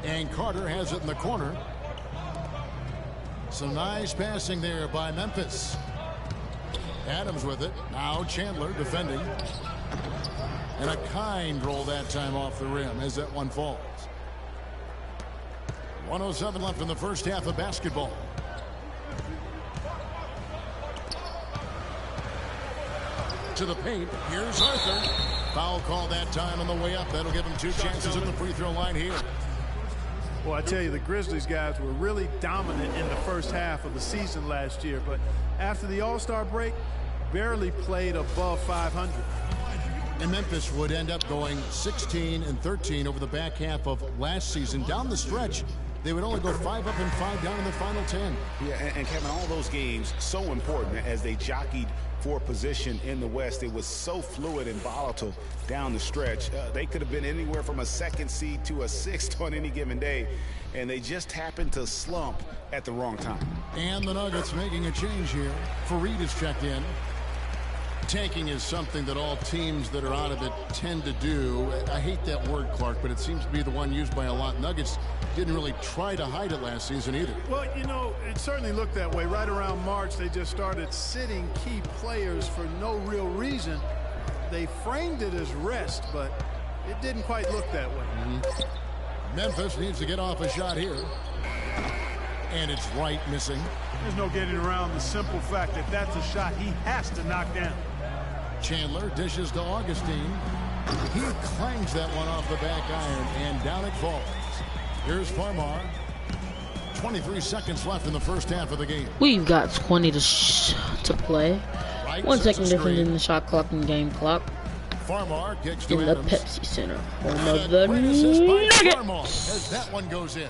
And Carter has it in the corner. Some nice passing there by Memphis. Adams with it. Now Chandler defending. And a kind roll that time off the rim as that one falls. 1:07 left in the first half of basketball. To the paint. Here's Arthur. Foul call that time on the way up. That'll give him 2 chances at the free throw line here. Well, I tell you, the Grizzlies guys were really dominant in the first half of the season last year, but after the All-Star break, barely played above 500. And Memphis would end up going 16-13 over the back half of last season. Down the stretch, they would only go 5 up and 5 down in the final 10. Yeah, and Kevin, all those games so important as they jockeyed for position in the West. It was so fluid and volatile down the stretch. They could have been anywhere from a 2nd seed to a 6th on any given day, and they just happened to slump at the wrong time. And the Nuggets making a change here. Fareed is checked in. Tanking is something that all teams that are out of it tend to do. I hate that word, Clark, but it seems to be the one used by a lot. Nuggets didn't really try to hide it last season either. Well, you know, it certainly looked that way. Right around March, they just started sitting key players for no real reason. They framed it as rest, but it didn't quite look that way. Memphis needs to get off a shot here. And it's right missing. There's no getting around the simple fact that that's a shot he has to knock down. Chandler dishes to Augustine. He clangs that one off the back iron, and down it falls. Here's Farmar. 23 seconds left in the first half of the game. We've got 20 to play. Right, 1 second sets a difference screen. in the shot clock and game clock. Farmar kicks to In the Adams. Pepsi Center, home And of the great assist by Nuggets. Farmar as that one goes in.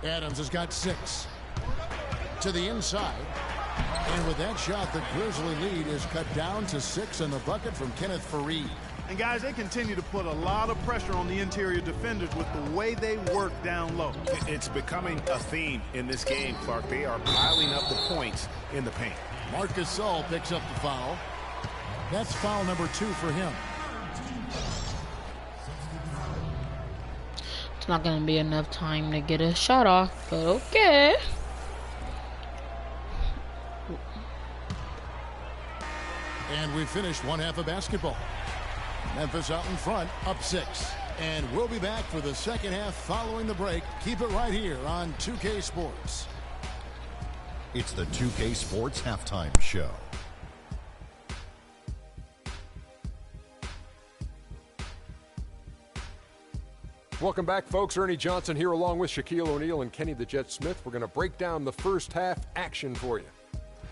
Adams has got 6. To the inside. And with that shot, the Grizzly lead is cut down to 6 in the bucket from Kenneth Fareed. And guys, they continue to put a lot of pressure on the interior defenders with the way they work down low. It's becoming a theme in this game, Clark. They are piling up the points in the paint. Marc Gasol picks up the foul. That's foul number 2 for him. It's not going to be enough time to get a shot off, but okay. And we finished one half of basketball. Memphis out in front, up 6. And we'll be back for the second half following the break. Keep it right here on 2K Sports. It's the 2K Sports Halftime Show. Welcome back, folks. Ernie Johnson here along with Shaquille O'Neal and Kenny the Jet Smith. We're going to break down the first half action for you.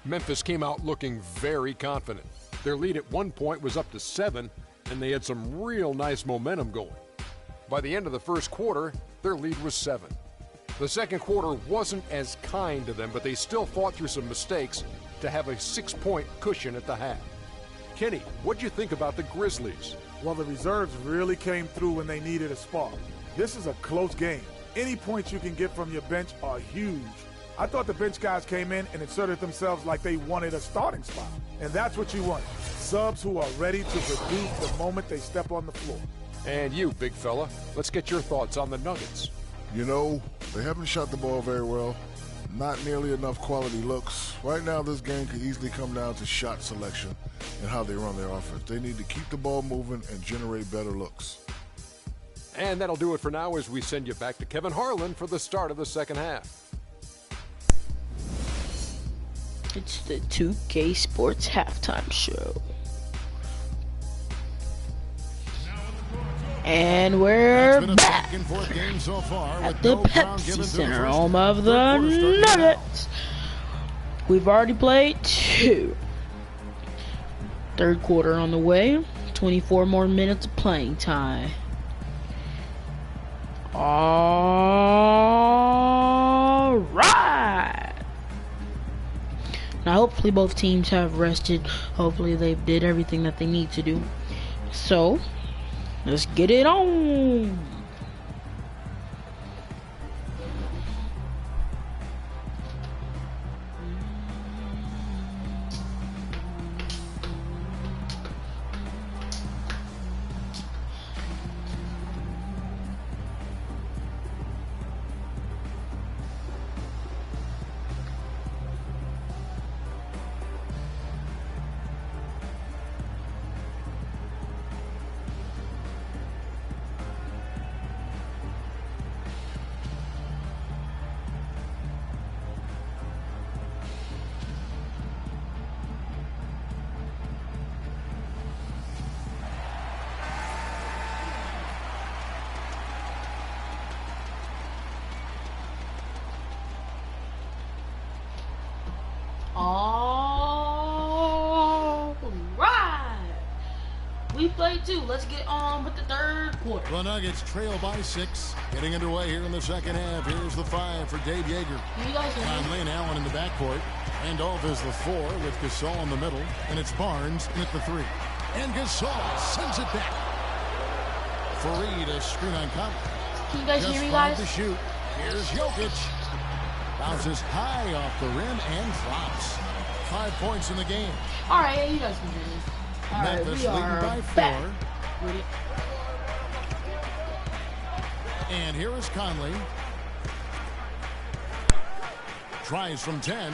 Memphis came out looking very confident. Their lead at one point was up to 7, and they had some real nice momentum going. By the end of the first quarter, their lead was 7. The second quarter wasn't as kind to them, but they still fought through some mistakes to have a 6-point cushion at the half. Kenny, what'd you think about the Grizzlies? Well, the reserves really came through when they needed a spark. This is a close game. Any points you can get from your bench are huge. I thought the bench guys came in and inserted themselves like they wanted a starting spot. And that's what you want. Subs who are ready to produce the moment they step on the floor. And you, big fella, let's get your thoughts on the Nuggets. You know, they haven't shot the ball very well. Not nearly enough quality looks. Right now, this game could easily come down to shot selection and how they run their offense. They need to keep the ball moving and generate better looks. And that'll do it for now as we send you back to Kevin Harlan for the start of the second half. It's the 2K Sports Halftime Show. And we're back And forth game so far at with the no ground given Pepsi through the Center, first home half. of the Third quarter starting now. Nuggets. We've already played 2. Third quarter on the way. 24 more minutes of playing time. All right. Now, hopefully both teams have rested. Hopefully they did everything that they need to do. So, let's get it on. We played too. Let's get on with the third quarter. The Nuggets trail by 6. Getting underway here in the second half. Here's the 5 for Dave Yeager. You guys hear me? Conley and Allen in the backcourt. Randolph is the 4 with Gasol in the middle. And it's Barnes at the 3. And Gasol sends it back. Fareed, a screen on Conley. Can you guys Just hear me, 5 guys? to shoot. Here's Jokic. Bounces high off the rim and drops. 5 points in the game. All right, you guys can hear me. All right, Memphis we leading are by 4. back. Ready? And here is Conley. Tries from 10.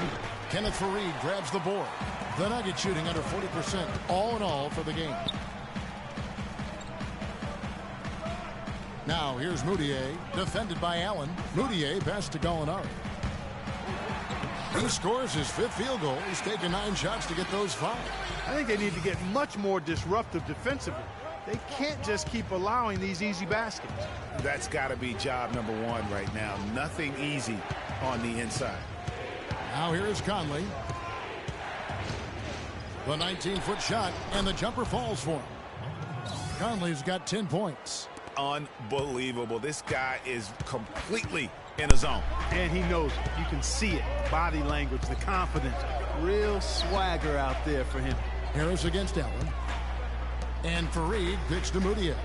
Kenneth Fareed grabs the board. The Nuggets shooting under 40% all in all for the game. Now here's Moutier, defended by Allen. Moutier pass to Gallinari. He scores his 5th field goal. He's taken 9 shots to get those 5. I think they need to get much more disruptive defensively. They can't just keep allowing these easy baskets. That's got to be job number 1 right now. Nothing easy on the inside. Now here is Conley. The 19-foot shot, and the jumper falls for him. Conley's got 10 points. Unbelievable. This guy is completely in the zone. And he knows it. You can see it. Body language, the confidence. Real swagger out there for him. Harris against Allen. And Fareed pitch to Moutier.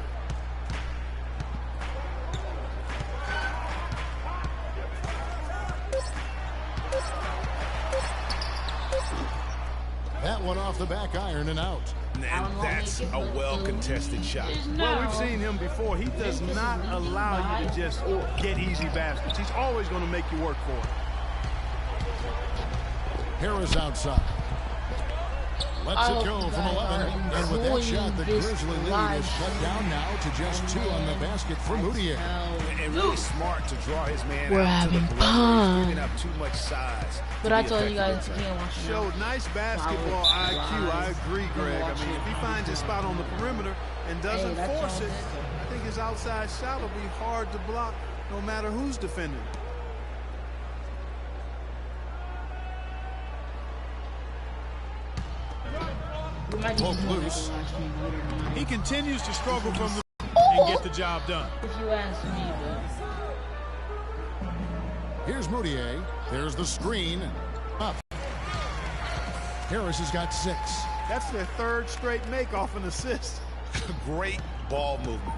That one off the back iron and out. And that's a well-contested shot. Well, we've seen him before. He does not allow you to just get easy baskets. He's always going to make you work for it. Harris outside. Lets it go from 11. And with that shot, the Grizzly lead is cut down now to just 2 on the basket for Moutier. And really smart to draw his man We're out to the having perimeter. fun. He's giving up too much size. But I told you guys you can't watch it. Showed nice basketball IQ. I agree, Greg. I mean, if he finds his spot on the perimeter and doesn't force it, I think his outside shot will be hard to block no matter who's defending. Poke loose. He continues to struggle from the and get the job done. If you ask me, Here's Moutier. There's the screen. Up. Harris has got 6. That's their 3rd straight make off an assist. Great ball movement.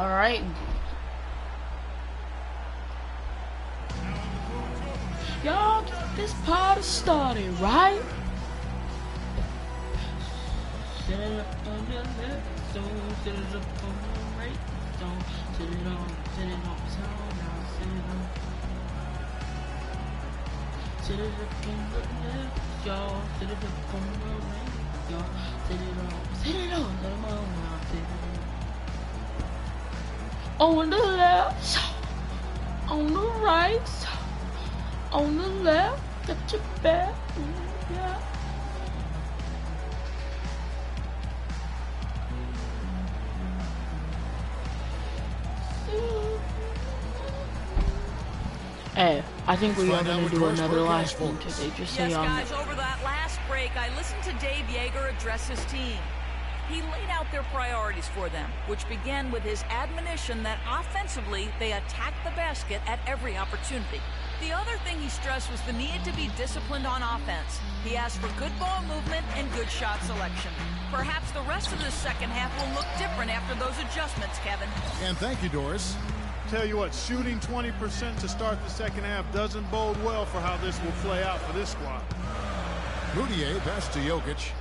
all right. Y'all get this party started, right? Set it up on the left zone, set it up on the right zone, set it on zone, now set it on. Set it up on the left, y'all, set it up on the right, y'all, set it on now, set it on. On the left, on the right, on the left, got your back, yeah. Hey, I think we are going to do another live stream today, just so Yes, y'all know. guys, over that last break, I listened to Dave Yeager address his team. He laid out their priorities for them, which began with his admonition that offensively, they attack the basket at every opportunity. The other thing he stressed was the need to be disciplined on offense. He asked for good ball movement and good shot selection. Perhaps the rest of the second half will look different after those adjustments, Kevin. And thank you, Doris. Tell you what, shooting 20% to start the second half doesn't bode well for how this will play out for this squad. Moutier pass to Jokic.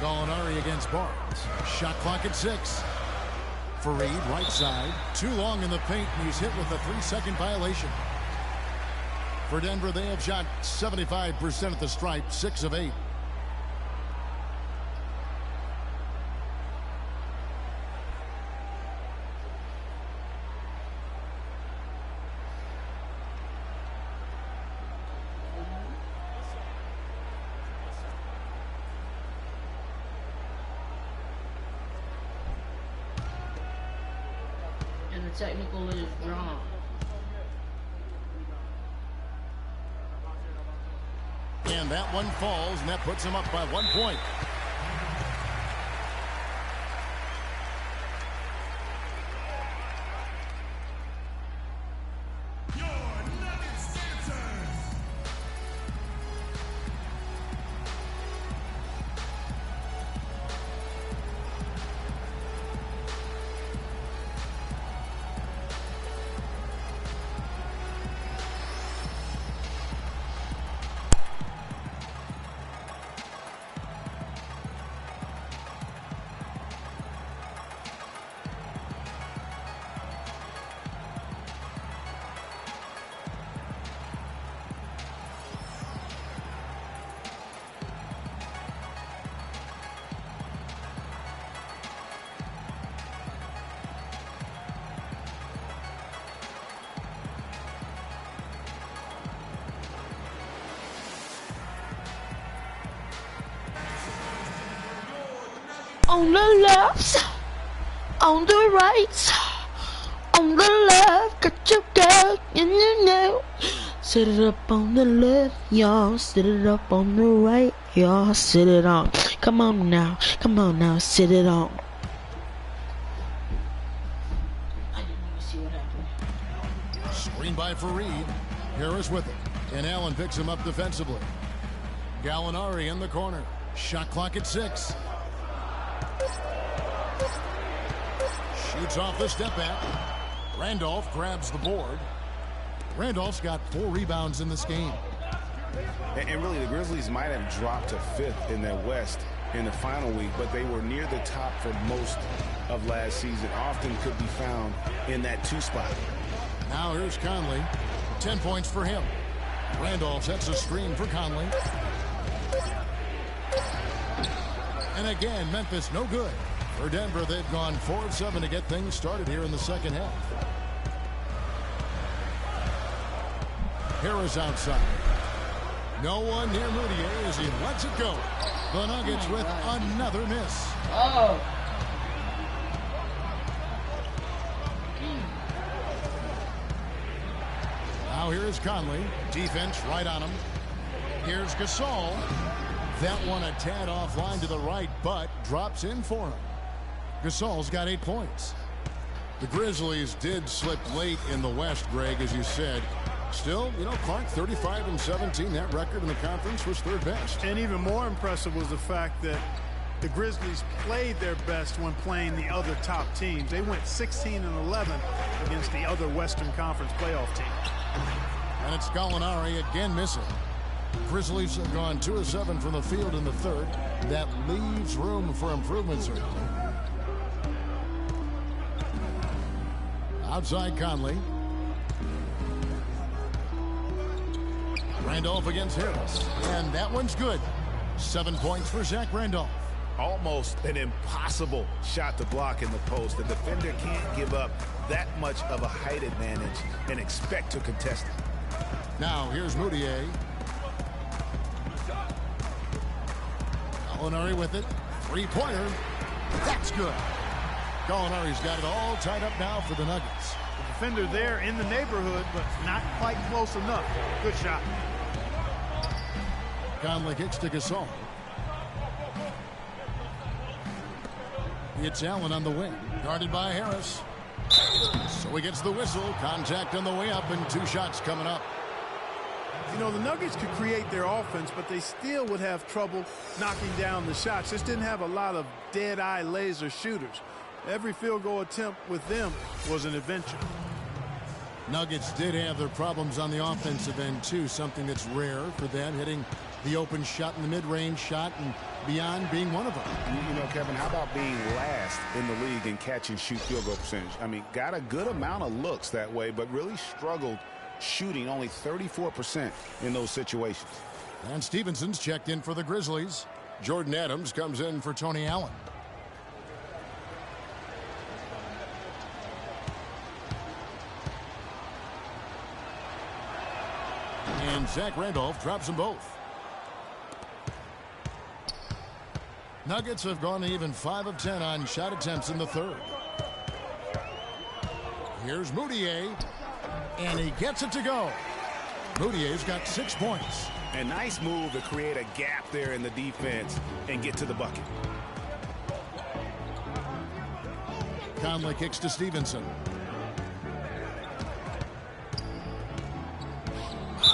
Gallinari against Barnes. Shot clock at 6. Fareed, right side. Too long in the paint, and he's hit with a 3-second violation. For Denver, they have shot 75% at the stripe, 6 of 8. And the technical is wrong. And that one falls, and that puts him up by 1 point. On the left, on the right, on the left, got your girl in the nail. Set it up on the left, y'all. Set it up on the right, y'all. Set it on. Come on now, set it on. I didn't even see what happened. Screen by Fareed. Harris with it. And Allen picks him up defensively. Gallinari in the corner. Shot clock at 6. Shoots off the step back. Randolph grabs the board. Randolph's got 4 rebounds in this game. And really, the Grizzlies might have dropped to 5th in the West in the final week, but they were near the top for most of last season. Often could be found in that 2 spot. Now here's Conley. 10 points for him. Randolph sets a screen for Conley. And again, Memphis no good. For Denver, they've gone 4 of 7 to get things started here in the second half. Harris outside. No one near Moutier as he lets it go. The Nuggets with another miss. Oh. Now here's Conley. Defense right on him. Here's Gasol. That one a tad offline to the right, but drops in for him. Gasol's got 8 points. The Grizzlies did slip late in the West, Greg, as you said. Still, you know, Clark, 35-17. That record in the conference was 3rd best. And even more impressive was the fact that the Grizzlies played their best when playing the other top teams. They went 16-11 against the other Western Conference playoff teams. And it's Gallinari again missing. Grizzlies have gone 2 of 7 from the field in the 3rd. That leaves room for improvement, certainly. Outside Conley. Randolph against Harris. And that one's good. 7 points for Zach Randolph. Almost an impossible shot to block in the post. The defender can't give up that much of a height advantage and expect to contest it. Now here's Moutier. Gallinari with it. 3-pointer. That's good. Gallinari's got it all tied up now for the Nuggets. The defender there in the neighborhood, but not quite close enough. Good shot. Conley kicks to Gasol. It's Allen on the wing. Guarded by Harris. So he gets the whistle. Contact on the way up and 2 shots coming up. You know, the Nuggets could create their offense, but they still would have trouble knocking down the shots. Just didn't have a lot of dead-eye laser shooters. Every field goal attempt with them was an adventure. Nuggets did have their problems on the offensive end, too. Something that's rare for them, hitting the open shot and the mid-range shot and beyond being one of them. You know, Kevin, how about being last in the league in catch and shoot field goal percentage? I mean, got a good amount of looks that way, but really struggled shooting, only 34% in those situations. And Stevenson's checked in for the Grizzlies. Jordan Adams comes in for Tony Allen. And Zach Randolph drops them both. Nuggets have gone even 5 of 10 on shot attempts in the 3rd. Here's Moutier, and he gets it to go. Moutier's got 6 points. A nice move to create a gap there in the defense and get to the bucket. Conley kicks to Stevenson.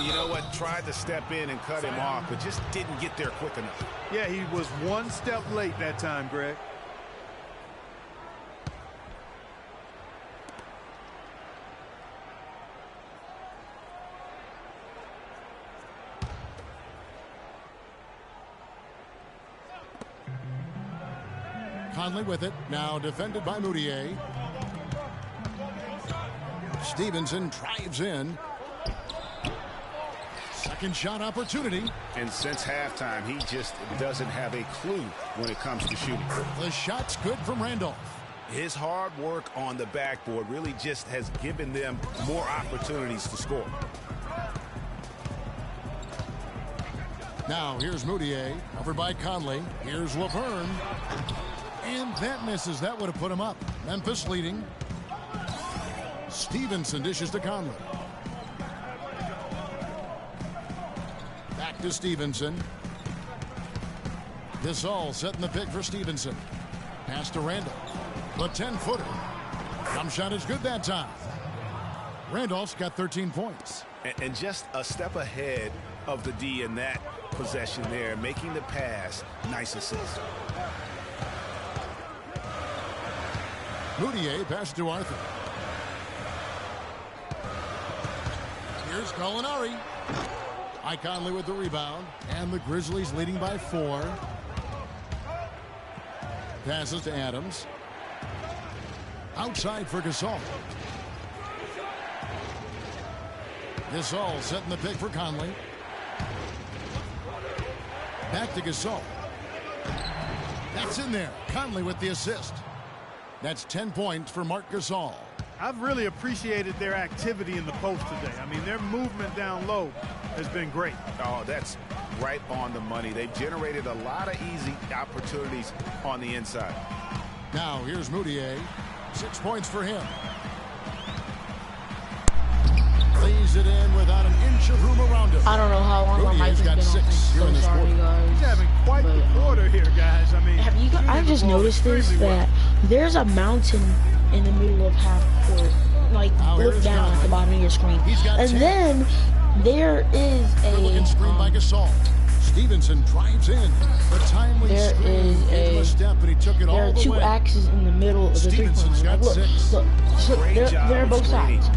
You know what? Tried to step in and cut him off, but just didn't get there quick enough. Yeah, he was one step late that time, Greg. Conley with it, now defended by Moutier. Stevenson drives in. Second shot opportunity. And since halftime, he just doesn't have a clue when it comes to shooting. The shot's good from Randolph. His hard work on the backboard really just has given them more opportunities to score. Now here's Moutier, covered by Conley. Here's Laverne. And that misses. That would have put him up. Memphis leading. Stevenson dishes to Conley. Back to Stevenson. Gasol setting the pick for Stevenson. Pass to Randolph. The 10-footer. Jump shot is good that time. Randolph's got 13 points. And just a step ahead of the D in that possession there, making the pass. Nice assist. Moutier pass to Arthur. Here's Gallinari. Conley with the rebound. And the Grizzlies leading by 4. Passes to Adams. Outside for Gasol. Gasol setting the pick for Conley. Back to Gasol. That's in there. Conley with the assist. That's 10 points for Marc Gasol. I've really appreciated their activity in the post today. I mean, their movement down low has been great. Oh, that's right on the money. They've generated a lot of easy opportunities on the inside. Now here's Moutier. 6 points for him. Lays it in without an inch of room around him. I don't know how long my mic has been on. I'm so sorry, guys. He's having quite the quarter here, guys. I mean, have you guys? I just noticed this that there's a mountain in the middle of half court, like look down at the bottom of your screen, and then there is a screen by Gasol. Stevenson drives in. The timely there screen is a step, and he took it there all are the two way. axes in the middle of the Stevenson's three-point line. got Like, look, 6. look, they're both sides.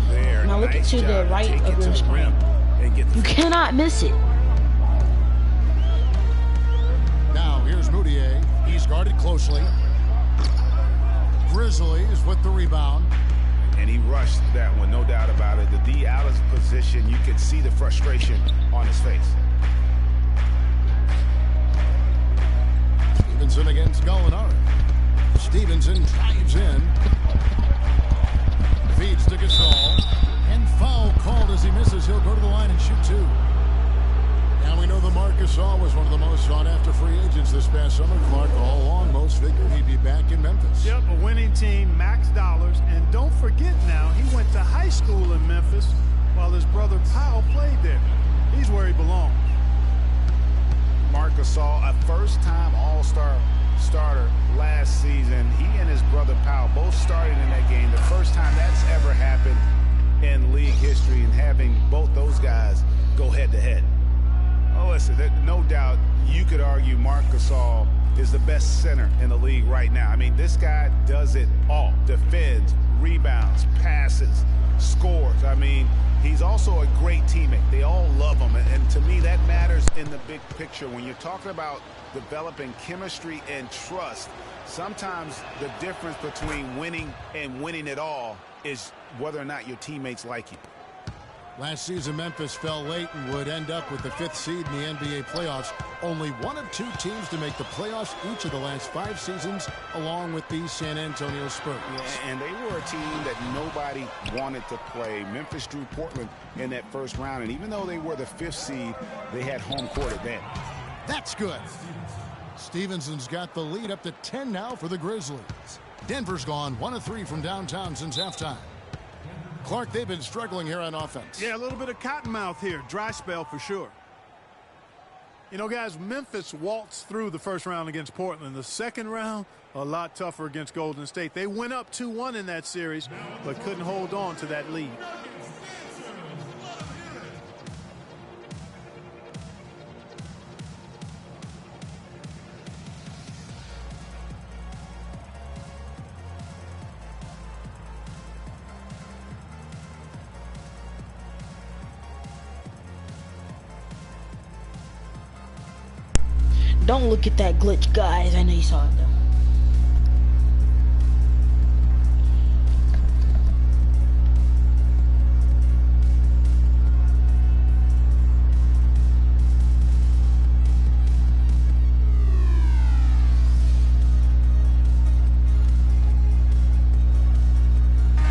Now look to the right of your screen. You cannot miss it. Now here's Moutier. He's guarded closely. Grizzlies with the rebound. And he rushed that one, no doubt about it. The D out of position. You could see the frustration on his face. Stevenson against Gallinari. Stevenson drives in. Feeds to Gasol. And foul called as he misses. He'll go to the line and shoot 2. Now we know that Marc Gasol was one of the most sought-after free agents this past summer. Clark all along most figured he'd be back in Memphis. Yep, a winning team, max dollars. And don't forget now, he went to high school in Memphis while his brother Powell played there. He's where he belongs. Marc Gasol, a first-time All-Star starter last season. He and his brother Powell both started in that game. The first time that's ever happened in league history, and having both those guys go head-to-head. Oh, listen, no doubt you could argue Marc Gasol is the best center in the league right now. I mean, this guy does it all. Defends, rebounds, passes, scores. I mean, he's also a great teammate. They all love him. And to me, that matters in the big picture. When you're talking about developing chemistry and trust, sometimes the difference between winning and winning it all is whether or not your teammates like you. Last season, Memphis fell late and would end up with the 5th seed in the NBA playoffs. Only one of 2 teams to make the playoffs each of the last 5 seasons, along with the San Antonio Spurs. And they were a team that nobody wanted to play. Memphis drew Portland in that first round, and even though they were the 5th seed, they had home court advantage. That's good. Stevenson's got the lead up to 10 now for the Grizzlies. Denver's gone 1 of 3 from downtown since halftime. Clark, they've been struggling here on offense. Yeah, a little bit of cottonmouth here. Dry spell for sure. You know, guys, Memphis waltzed through the first round against Portland. The second round, a lot tougher against Golden State. They went up 2-1 in that series, but couldn't hold on to that lead. Don't look at that glitch, guys. I know you saw it though.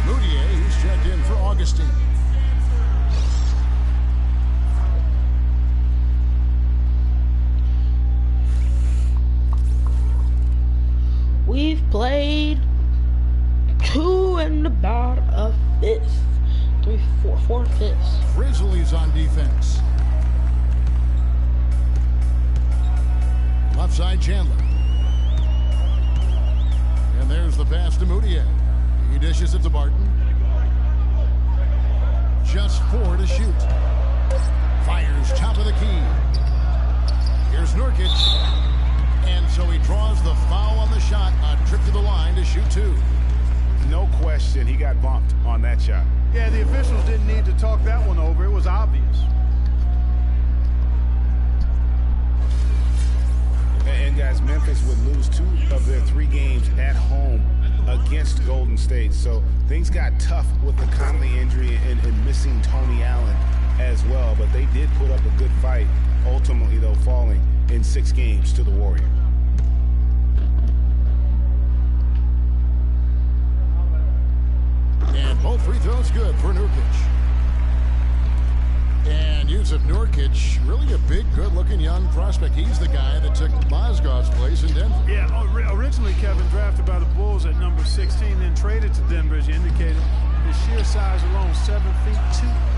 Moutier, who's checked in for Augustine. We've played 2 and about a fifth. 3, 4, 4 fifths. Grizzlies on defense. Left side, Chandler. And there's the pass to Moutier. He dishes it to Barton. Just 4 to shoot. Fires top of the key. Here's Nurkic. And so he draws the foul on the shot. A trip to the line to shoot 2. No question, he got bumped on that shot. Yeah, the officials didn't need to talk that one over. It was obvious. And guys, Memphis would lose 2 of their 3 games at home against Golden State. So things got tough with the Conley injury and missing Tony Allen as well. But they did put up a good fight, ultimately, though, falling in 6 games to the Warriors. And both free throws good for Nurkic. And Yusuf Nurkic, really a big, good-looking young prospect. He's the guy that took Mozgov's place in Denver. Yeah, originally, Kevin, drafted by the Bulls at number 16, then traded to Denver, as you indicated. His sheer size alone, 7 feet,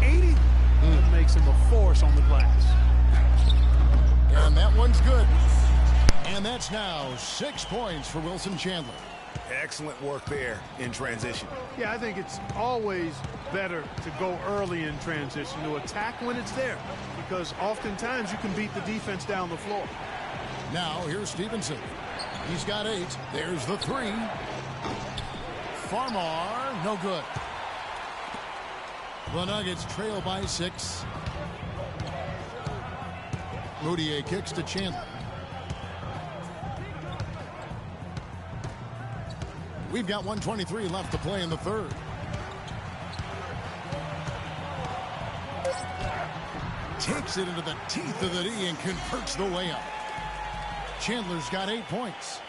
280. That makes him a force on the glass. And that one's good. And that's now 6 points for Wilson Chandler. Excellent work there in transition. Yeah, I think it's always better to go early in transition, to attack when it's there, because oftentimes you can beat the defense down the floor. Now here's Stevenson. He's got 8. There's the 3. Farmar, no good. The Nuggets trail by 6. Moutier kicks to Chandler. We've got 1:23 left to play in the third. Takes it into the teeth of the D and converts the layup. Chandler's got 8 points.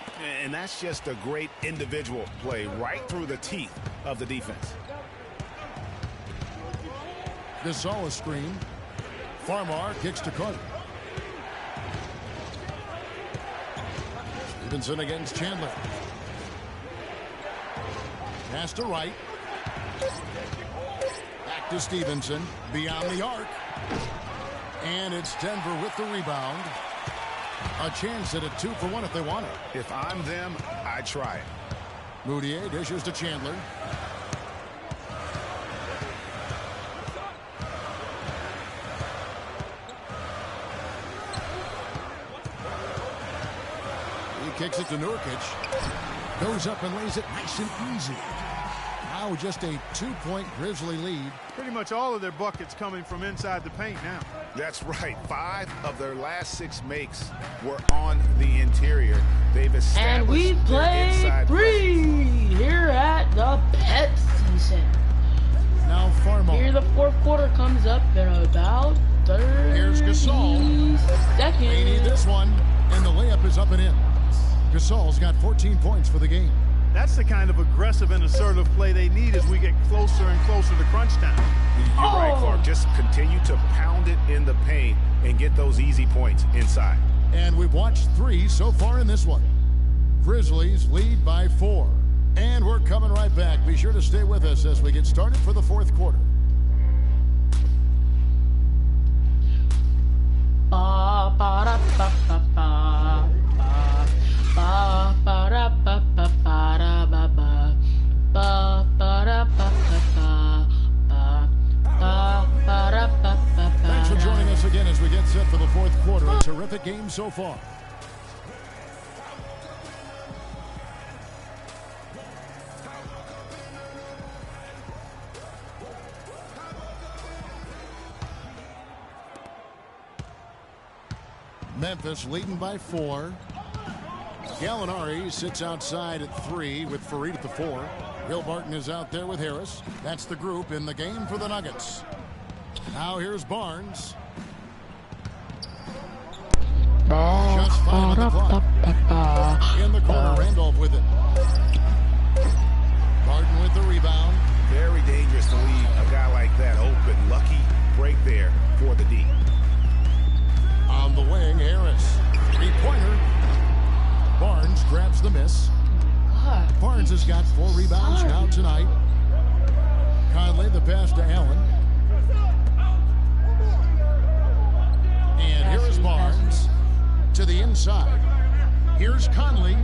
And that's just a great individual play right through the teeth of the defense. Gasol a screen. Farmar kicks to Carter. Stevenson against Chandler. Pass to Wright. Back to Stevenson. Beyond the arc. And it's Denver with the rebound. A chance at a 2-for-1 if they want it. If I'm them, I try it. Moutier dishes to Chandler. He kicks it to Nurkic. Goes up and lays it nice and easy. Now just a 2-point Grizzly lead. Pretty much all of their buckets coming from inside the paint now. That's right. 5 of their last 6 makes were on the interior. They've established And we their play inside 3 here at the Pepsi Center. Now Farmar. Here the fourth quarter comes up in about 30 Here's Gasol. seconds. They need this one, and the layup is up and in. Gasol's got 14 points for the game. That's the kind of aggressive and assertive play they need as we get closer and closer to crunch time. You're right, Clark. Just continue to pound it in the paint and get those easy points inside. And we've watched 3 so far in this one. Grizzlies lead by 4. And we're coming right back. Be sure to stay with us as we get started for the fourth quarter. Thanks for joining us again as we get set for the fourth quarter. A terrific game so far. Memphis leading by 4. Gallinari sits outside at 3 with Fareed at the 4. Will Barton is out there with Harris. That's the group in the game for the Nuggets. Now here's Barnes. Just 5 on the clock. In the corner, Randolph with it. Barton with the rebound. Very dangerous to leave a guy like that open. Lucky break there for the D. On the wing, Harris. 3-pointer. Barnes grabs the miss. Barnes has got 4 rebounds now tonight. Conley the pass to Allen. And here is Barnes to the inside. Here's Conley.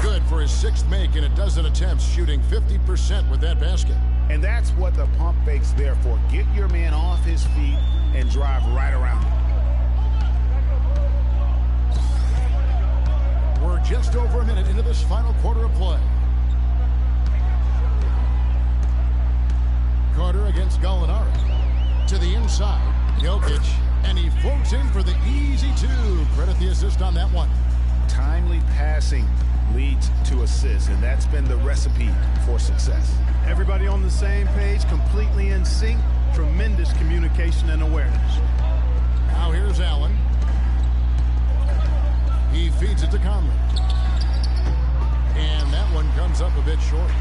Good for his 6th make in a dozen attempts, shooting 50% with that basket. And that's what the pump fake's there for. Get your man off his feet and drive right around him. We're just over a minute into this final quarter of play. Carter against Gallinari. To the inside, Jokic, and he floats in for the easy 2. Credit the assist on that one. Timely passing leads to assists, and that's been the recipe for success. Everybody on the same page, completely in sync. Tremendous communication and awareness. Now here's Allen. He feeds it to Conley. And that one comes up a bit short.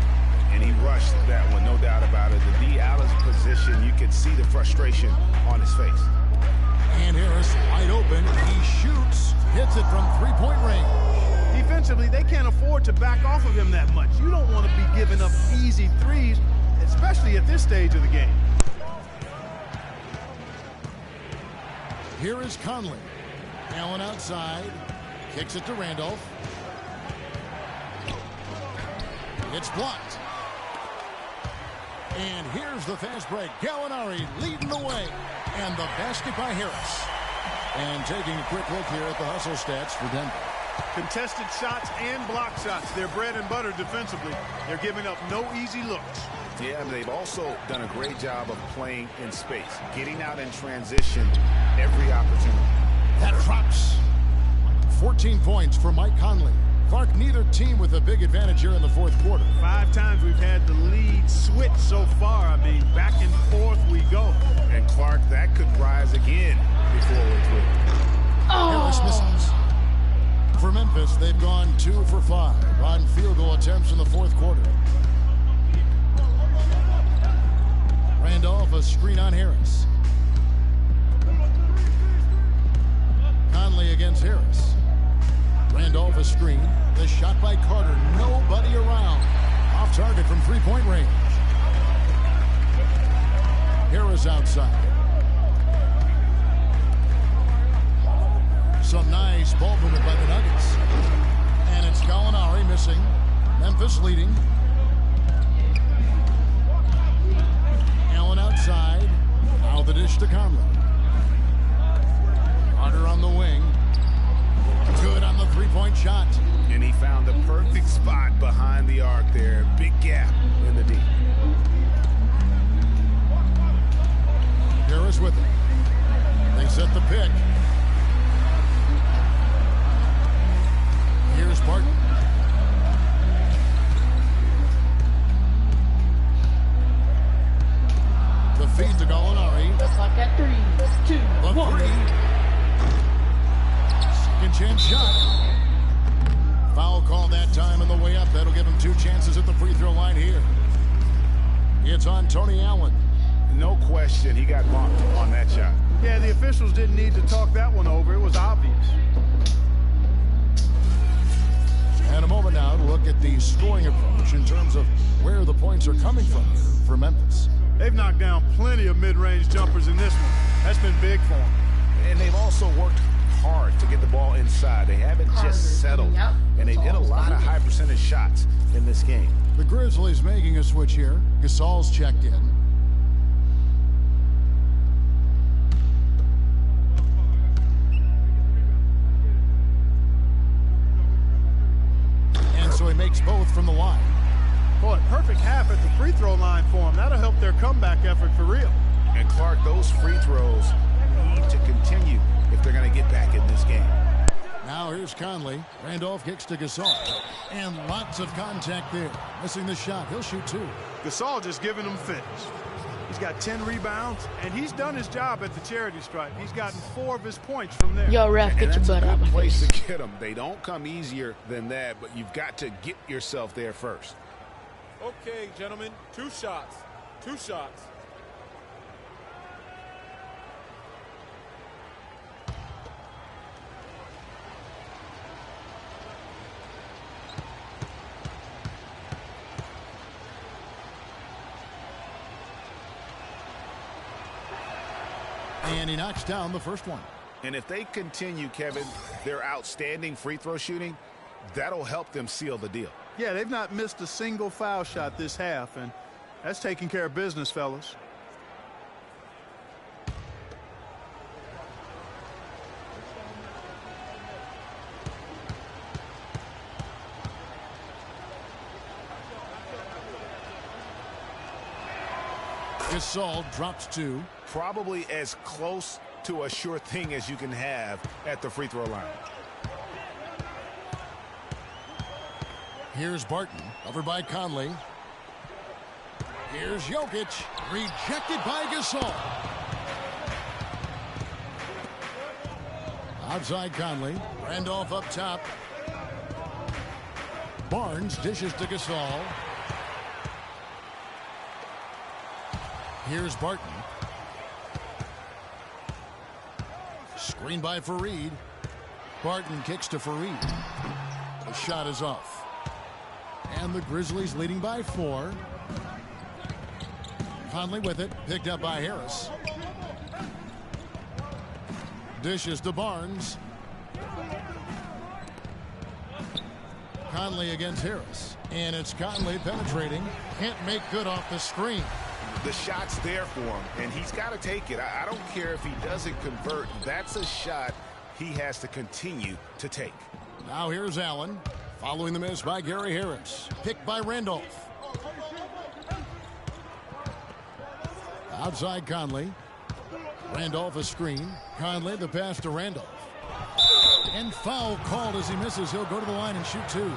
And he rushed that one, no doubt about it. The D out of position, you could see the frustration on his face. And Harris wide open. He shoots, hits it from 3-point range. Defensively, they can't afford to back off of him that much. You don't want to be giving up easy threes, especially at this stage of the game. Here is Conley. Allen outside. Kicks it to Randolph. It's blocked. And here's the fast break. Gallinari leading the way. And the basket by Harris. And taking a quick look here at the hustle stats for Denver. Contested shots and block shots. They're bread and butter defensively. They're giving up no easy looks. Yeah, and they've also done a great job of playing in space. Getting out in transition every opportunity. That drops. 14 points for Mike Conley. Clark, neither team with a big advantage here in the fourth quarter. 5 times we've had the lead switch so far. I mean, back and forth we go. And Clark, that could rise again before we're through. Harris misses. For Memphis, they've gone 2 for 5 on field goal attempts in the fourth quarter. Randolph, a screen on Harris. Conley against Harris. Randolph, a screen. The shot by Carter. Nobody around. Off target from 3-point range. Harris outside. Some nice ball movement by the Nuggets. And it's Gallinari missing. Memphis leading. Allen outside. Now the dish to Conley. Carter on the wing. Good on the 3-point shot. And he found the perfect spot behind the arc there. Big gap in the D. Harris with it. They set the pick. Here's Barton. The feed to Gallinari. The clock at 3, 2, 1. Second chance shot. Foul call that time on the way up. That'll give him 2 chances at the free throw line here. It's on Tony Allen. No question, he got bumped on that shot. Yeah, the officials didn't need to talk that one over. It was obvious. And in a moment now to look at the scoring approach in terms of where the points are coming from here for Memphis. They've knocked down plenty of mid-range jumpers in this one. That's been big for them. And they've also worked hard to get the ball inside. They haven't just settled. And they've hit a lot of high percentage shots in this game. The Grizzlies making a switch here. Gasol's checked in. And so he makes both from the line. Boy, perfect half at the free throw line for him. That'll help their comeback effort for real. And Clark, those free throws need to continue if they're going to get back in this game. Now here's Conley. Randolph kicks to Gasol. And lots of contact there. Missing the shot. He'll shoot two. Gasol just giving them finish. He's got 10 rebounds, and he's done his job at the charity stripe. He's gotten 4 of his points from there. Yo, ref, get your butt out. That's a good place to get them. They don't come easier than that, but you've got to get yourself there first. Okay, gentlemen, 2 shots. 2 shots. And he knocks down the first one. And if they continue, Kevin, their outstanding free throw shooting, that'll help them seal the deal. Yeah, they've not missed a single foul shot this half, and that's taking care of business, fellas. Gasol drops 2. Probably as close to a sure thing as you can have at the free throw line. Here's Barton, over by Conley. Here's Jokic, rejected by Gasol. Outside Conley, Randolph up top. Barnes dishes to Gasol. Here's Barton. Screen by Fareed. Barton kicks to Fareed. The shot is off. And the Grizzlies leading by 4. Conley with it, picked up by Harris. Dishes to Barnes. Conley against Harris. And it's Conley penetrating. Can't make good off the screen. The shot's there for him, and he's got to take it. I don't care if he doesn't convert. That's a shot he has to continue to take. Now here's Allen, following the miss by Gary Harris. Picked by Randolph. Outside Conley. Randolph a screen. Conley the pass to Randolph. And foul called as he misses. He'll go to the line and shoot 2.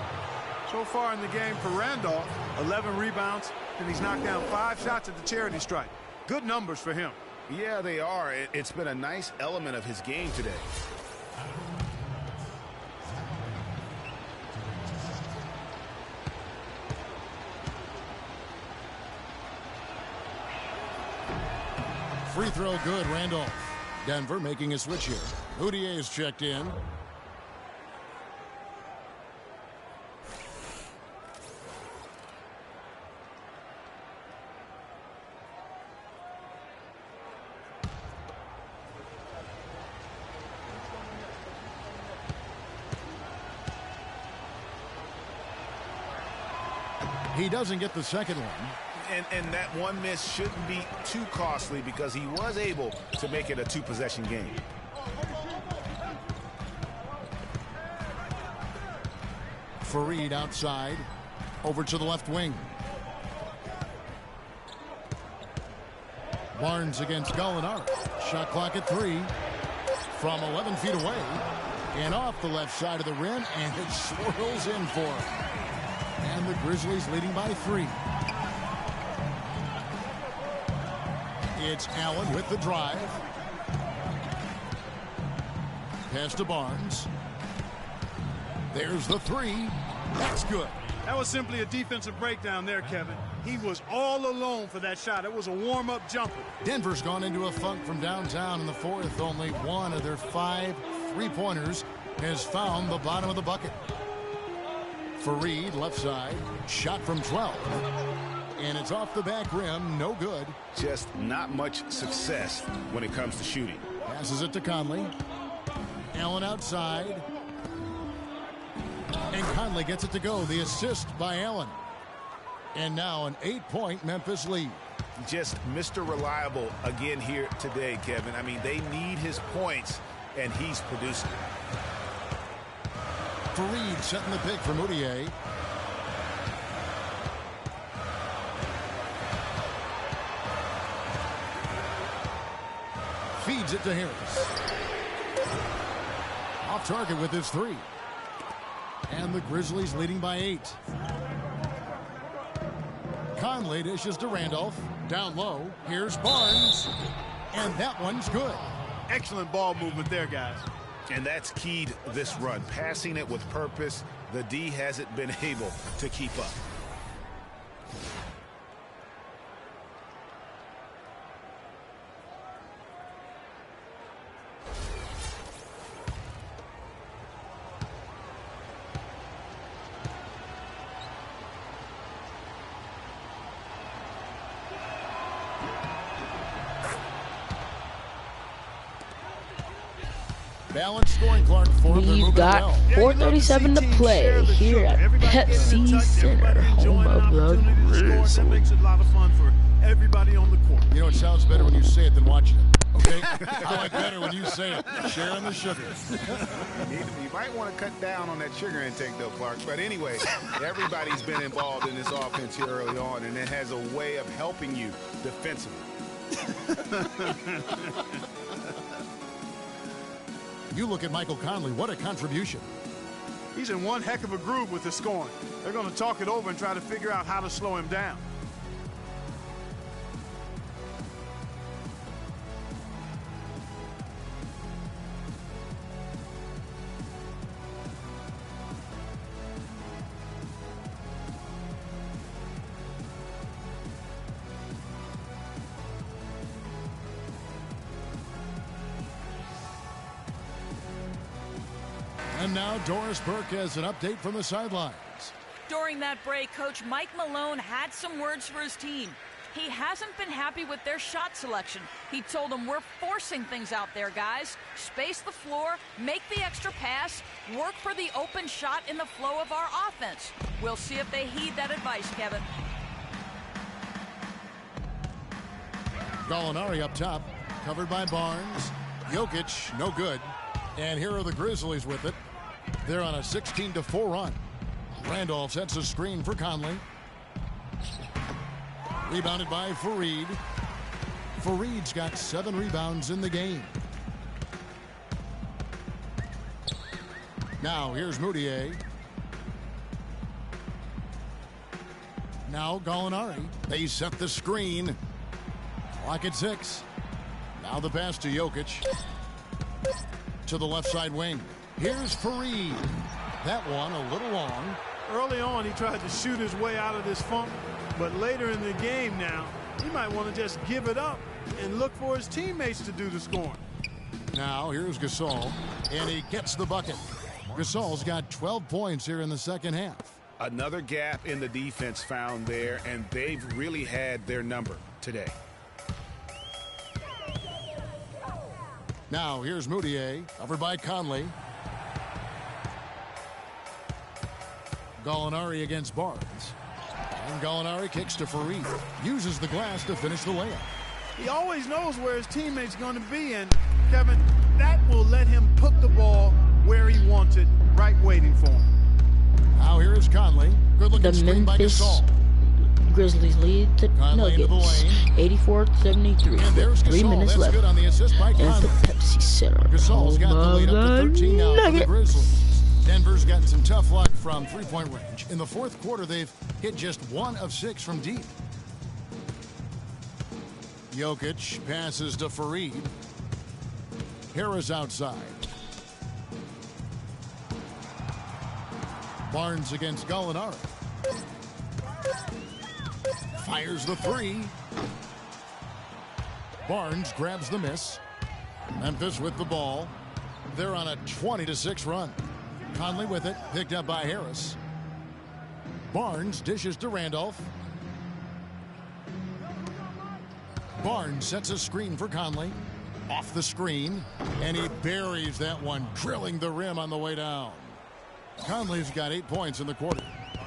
So far in the game for Randolph, 11 rebounds, and he's knocked down 5 shots at the charity stripe. Good numbers for him. Yeah, they are. It's been a nice element of his game today. Free throw good, Randolph. Denver making a switch here. Moutier's checked in. He doesn't get the second one. And that one miss shouldn't be too costly because he was able to make it a 2-possession game. Fareed outside. Over to the left wing. Barnes against Gallinari. Shot clock at 3. From 11 feet away. And off the left side of the rim. And it swirls in for him. And the Grizzlies leading by 3. It's Allen with the drive. Pass to Barnes. There's the 3. That's good. That was simply a defensive breakdown there, Kevin. He was all alone for that shot. It was a warm-up jumper. Denver's gone into a funk from downtown in the 4th. Only one of their 5 3-pointers has found the bottom of the bucket. Fareed, left side, shot from 12. And it's off the back rim, no good. Just not much success when it comes to shooting. Passes it to Conley. Allen outside. And Conley gets it to go. The assist by Allen. And now an 8-point Memphis lead. Just Mr. Reliable again here today, Kevin. I mean, they need his points, and he's producing. Fareed setting the pick for Moutier. Feeds it to Harris. Off target with his 3. And the Grizzlies leading by 8. Conley dishes to Randolph. Down low. Here's Barnes. And that one's good. Excellent ball movement there, guys. And that's keyed this run. Passing it with purpose. The D hasn't been able to keep up. Balanced scoring, Clark. We've got 4:37 to play here at Pepsi Center, home of the Grizzlies. That makes it a lot of fun for everybody on the court. You know, it sounds better when you say it than watching it. Okay? I like better when you say it. Sharing the sugar. You might want to cut down on that sugar intake, though, Clark. But anyway, everybody's been involved in this offense here early on, and it has a way of helping you defensively. You look at Michael Conley. What a contribution. He's in one heck of a groove with the scoring. They're going to talk it over and try to figure out how to slow him down. And now Doris Burke has an update from the sidelines. During that break, Coach Mike Malone had some words for his team. He hasn't been happy with their shot selection. He told them, we're forcing things out there, guys. Space the floor, make the extra pass, work for the open shot in the flow of our offense. We'll see if they heed that advice, Kevin. Gallinari up top, covered by Barnes. Jokic, no good. And here are the Grizzlies with it. They're on a 16-4 run. Randolph sets a screen for Conley. Rebounded by Fareed. Fareed's got 7 rebounds in the game. Now here's Moutier. Now Gallinari. They set the screen. Clock at 6. Now the pass to Jokic. To the left side wing. Here's Fareed. That one a little long. Early on, he tried to shoot his way out of this funk, but later in the game now, he might want to just give it up and look for his teammates to do the scoring. Now here's Gasol, and he gets the bucket. Gasol's got 12 points here in the second half. Another gap in the defense found there, and they've really had their number today. Now here's Moutier, covered by Conley. Gallinari against Barnes. And Gallinari kicks to Fareed. Uses the glass to finish the layup. He always knows where his teammate's going to be, and Kevin, that will let him put the ball where he wants it, right waiting for him. Now here is Conley. Good looking screen by Gasol. Grizzlies lead the Nuggets 84-73. 3 minutes left. On the assist by at the Pepsi Center. Gasol's got the lead up to 13 now for the Grizzlies. Denver's gotten some tough luck from three-point range. In the fourth quarter, they've hit just 1 of 6 from deep. Jokic passes to Fareed. Harris outside. Barnes against Gallinari. Fires the 3. Barnes grabs the miss. Memphis with the ball. They're on a 20-6 run. Conley with it, picked up by Harris. Barnes dishes to Randolph. Barnes sets a screen for Conley. Off the screen, and he buries that one, drilling the rim on the way down. Conley's got 8 points in the quarter.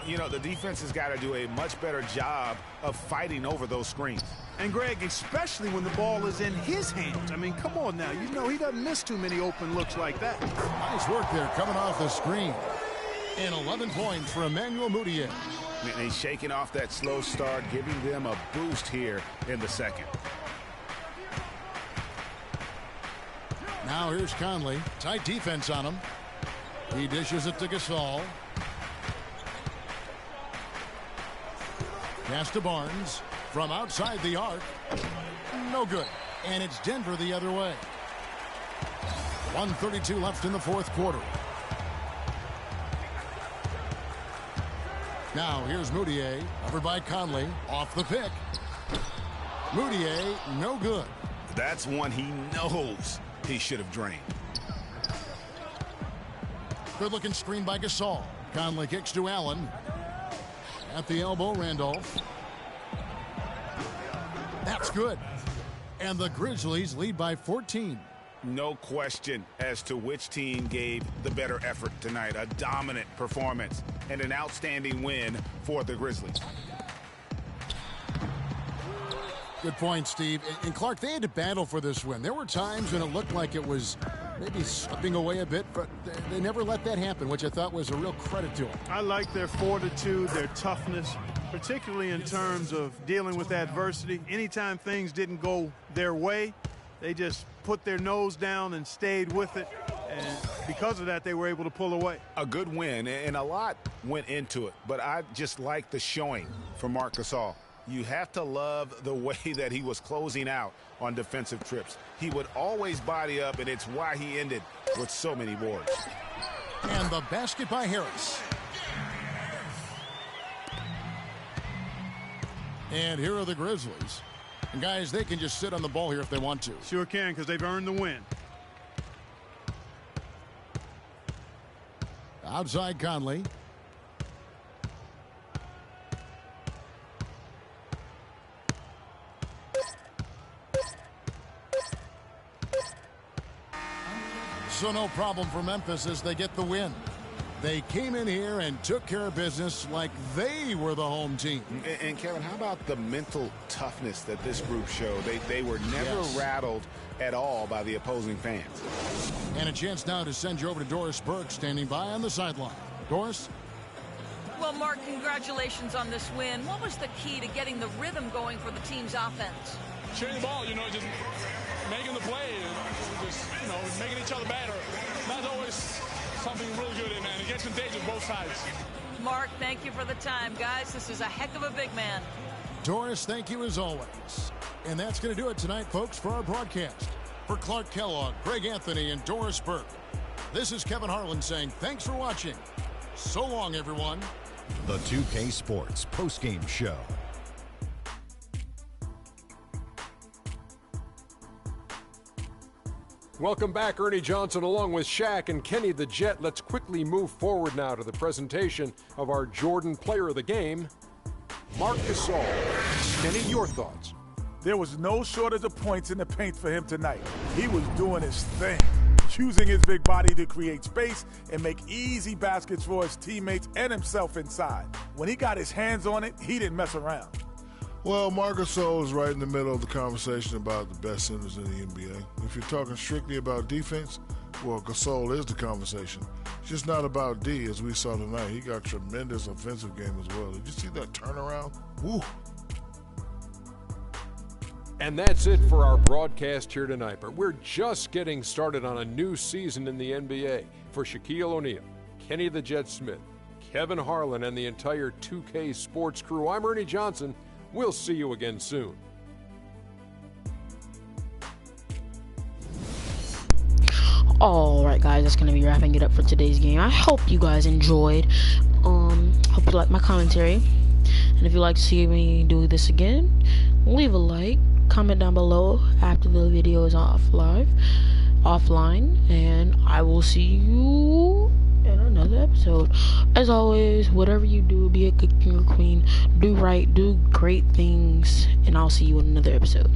You know, the defense has got to do a much better job of fighting over those screens. And Greg, especially when the ball is in his hands. I mean, come on now. You know he doesn't miss too many open looks like that. Nice work there coming off the screen. And 11 points for Emmanuel Mudiay. And he's shaking off that slow start, giving them a boost here in the second. Now here's Conley. Tight defense on him. He dishes it to Gasol. Pass to Barnes. From outside the arc. No good. And it's Denver the other way. 1:32 left in the fourth quarter. Now here's Mudiay. Covered by Conley. Off the pick. Mudiay, no good. That's one he knows he should have drained. Good looking screen by Gasol. Conley kicks to Allen. At the elbow, Randolph. That's good. And the Grizzlies lead by 14. No question as to which team gave the better effort tonight. A dominant performance and an outstanding win for the Grizzlies. Good point, Steve. And Clark, they had to battle for this win. There were times when it looked like it was maybe slipping away a bit, but they never let that happen, which I thought was a real credit to them. I like their fortitude, their toughness, particularly in terms of dealing with adversity. Anytime things didn't go their way, they just put their nose down and stayed with it. And because of that, they were able to pull away. A good win, and a lot went into it, but I just like the showing from Marc Gasol. You have to love the way that he was closing out on defensive trips. He would always body up, and it's why he ended with so many boards. And the basket by Harris. And here are the Grizzlies. And guys, they can just sit on the ball here if they want to. Sure can, because they've earned the win. Outside Conley. So no problem for Memphis as they get the win. They came in here and took care of business like they were the home team. And Kevin, how about the mental toughness that this group showed? They were never rattled at all by the opposing fans. And a chance now to send you over to Doris Burke, standing by on the sideline. Doris? Well, Mark, congratulations on this win. What was the key to getting the rhythm going for the team's offense? Shooting the ball, just making the play, just, making each other better. That's always something really good, and it gets contagious both sides. Mark, thank you for the time, guys. This is a heck of a big man. Doris, thank you as always. And that's going to do it tonight, folks, for our broadcast. For Clark Kellogg, Greg Anthony, and Doris Burke, this is Kevin Harlan saying thanks for watching. So long, everyone. The 2K Sports postgame show. Welcome back, Ernie Johnson, along with Shaq and Kenny the Jet. Let's quickly move forward now to the presentation of our Jordan Player of the Game, Marc Gasol. Kenny, your thoughts? There was no shortage of points in the paint for him tonight. He was doing his thing, using his big body to create space and make easy baskets for his teammates and himself inside. When he got his hands on it, he didn't mess around. Well, Marc Gasol is right in the middle of the conversation about the best centers in the NBA. If you're talking strictly about defense, well, Gasol is the conversation. It's just not about D, as we saw tonight. He got tremendous offensive game as well. Did you see that turnaround? Woo! And that's it for our broadcast here tonight. But we're just getting started on a new season in the NBA. For Shaquille O'Neal, Kenny the Jet Smith, Kevin Harlan, and the entire 2K Sports crew, I'm Ernie Johnson. We'll see you again soon. Alright guys, that's going to be wrapping it up for today's game. I hope you guys enjoyed. Hope you like my commentary. And if you'd like to see me do this again, leave a like, comment down below after the video is offline, and I will see you in another episode. As always, whatever you do, be a good king or queen, do right, do great things, and I'll see you in another episode.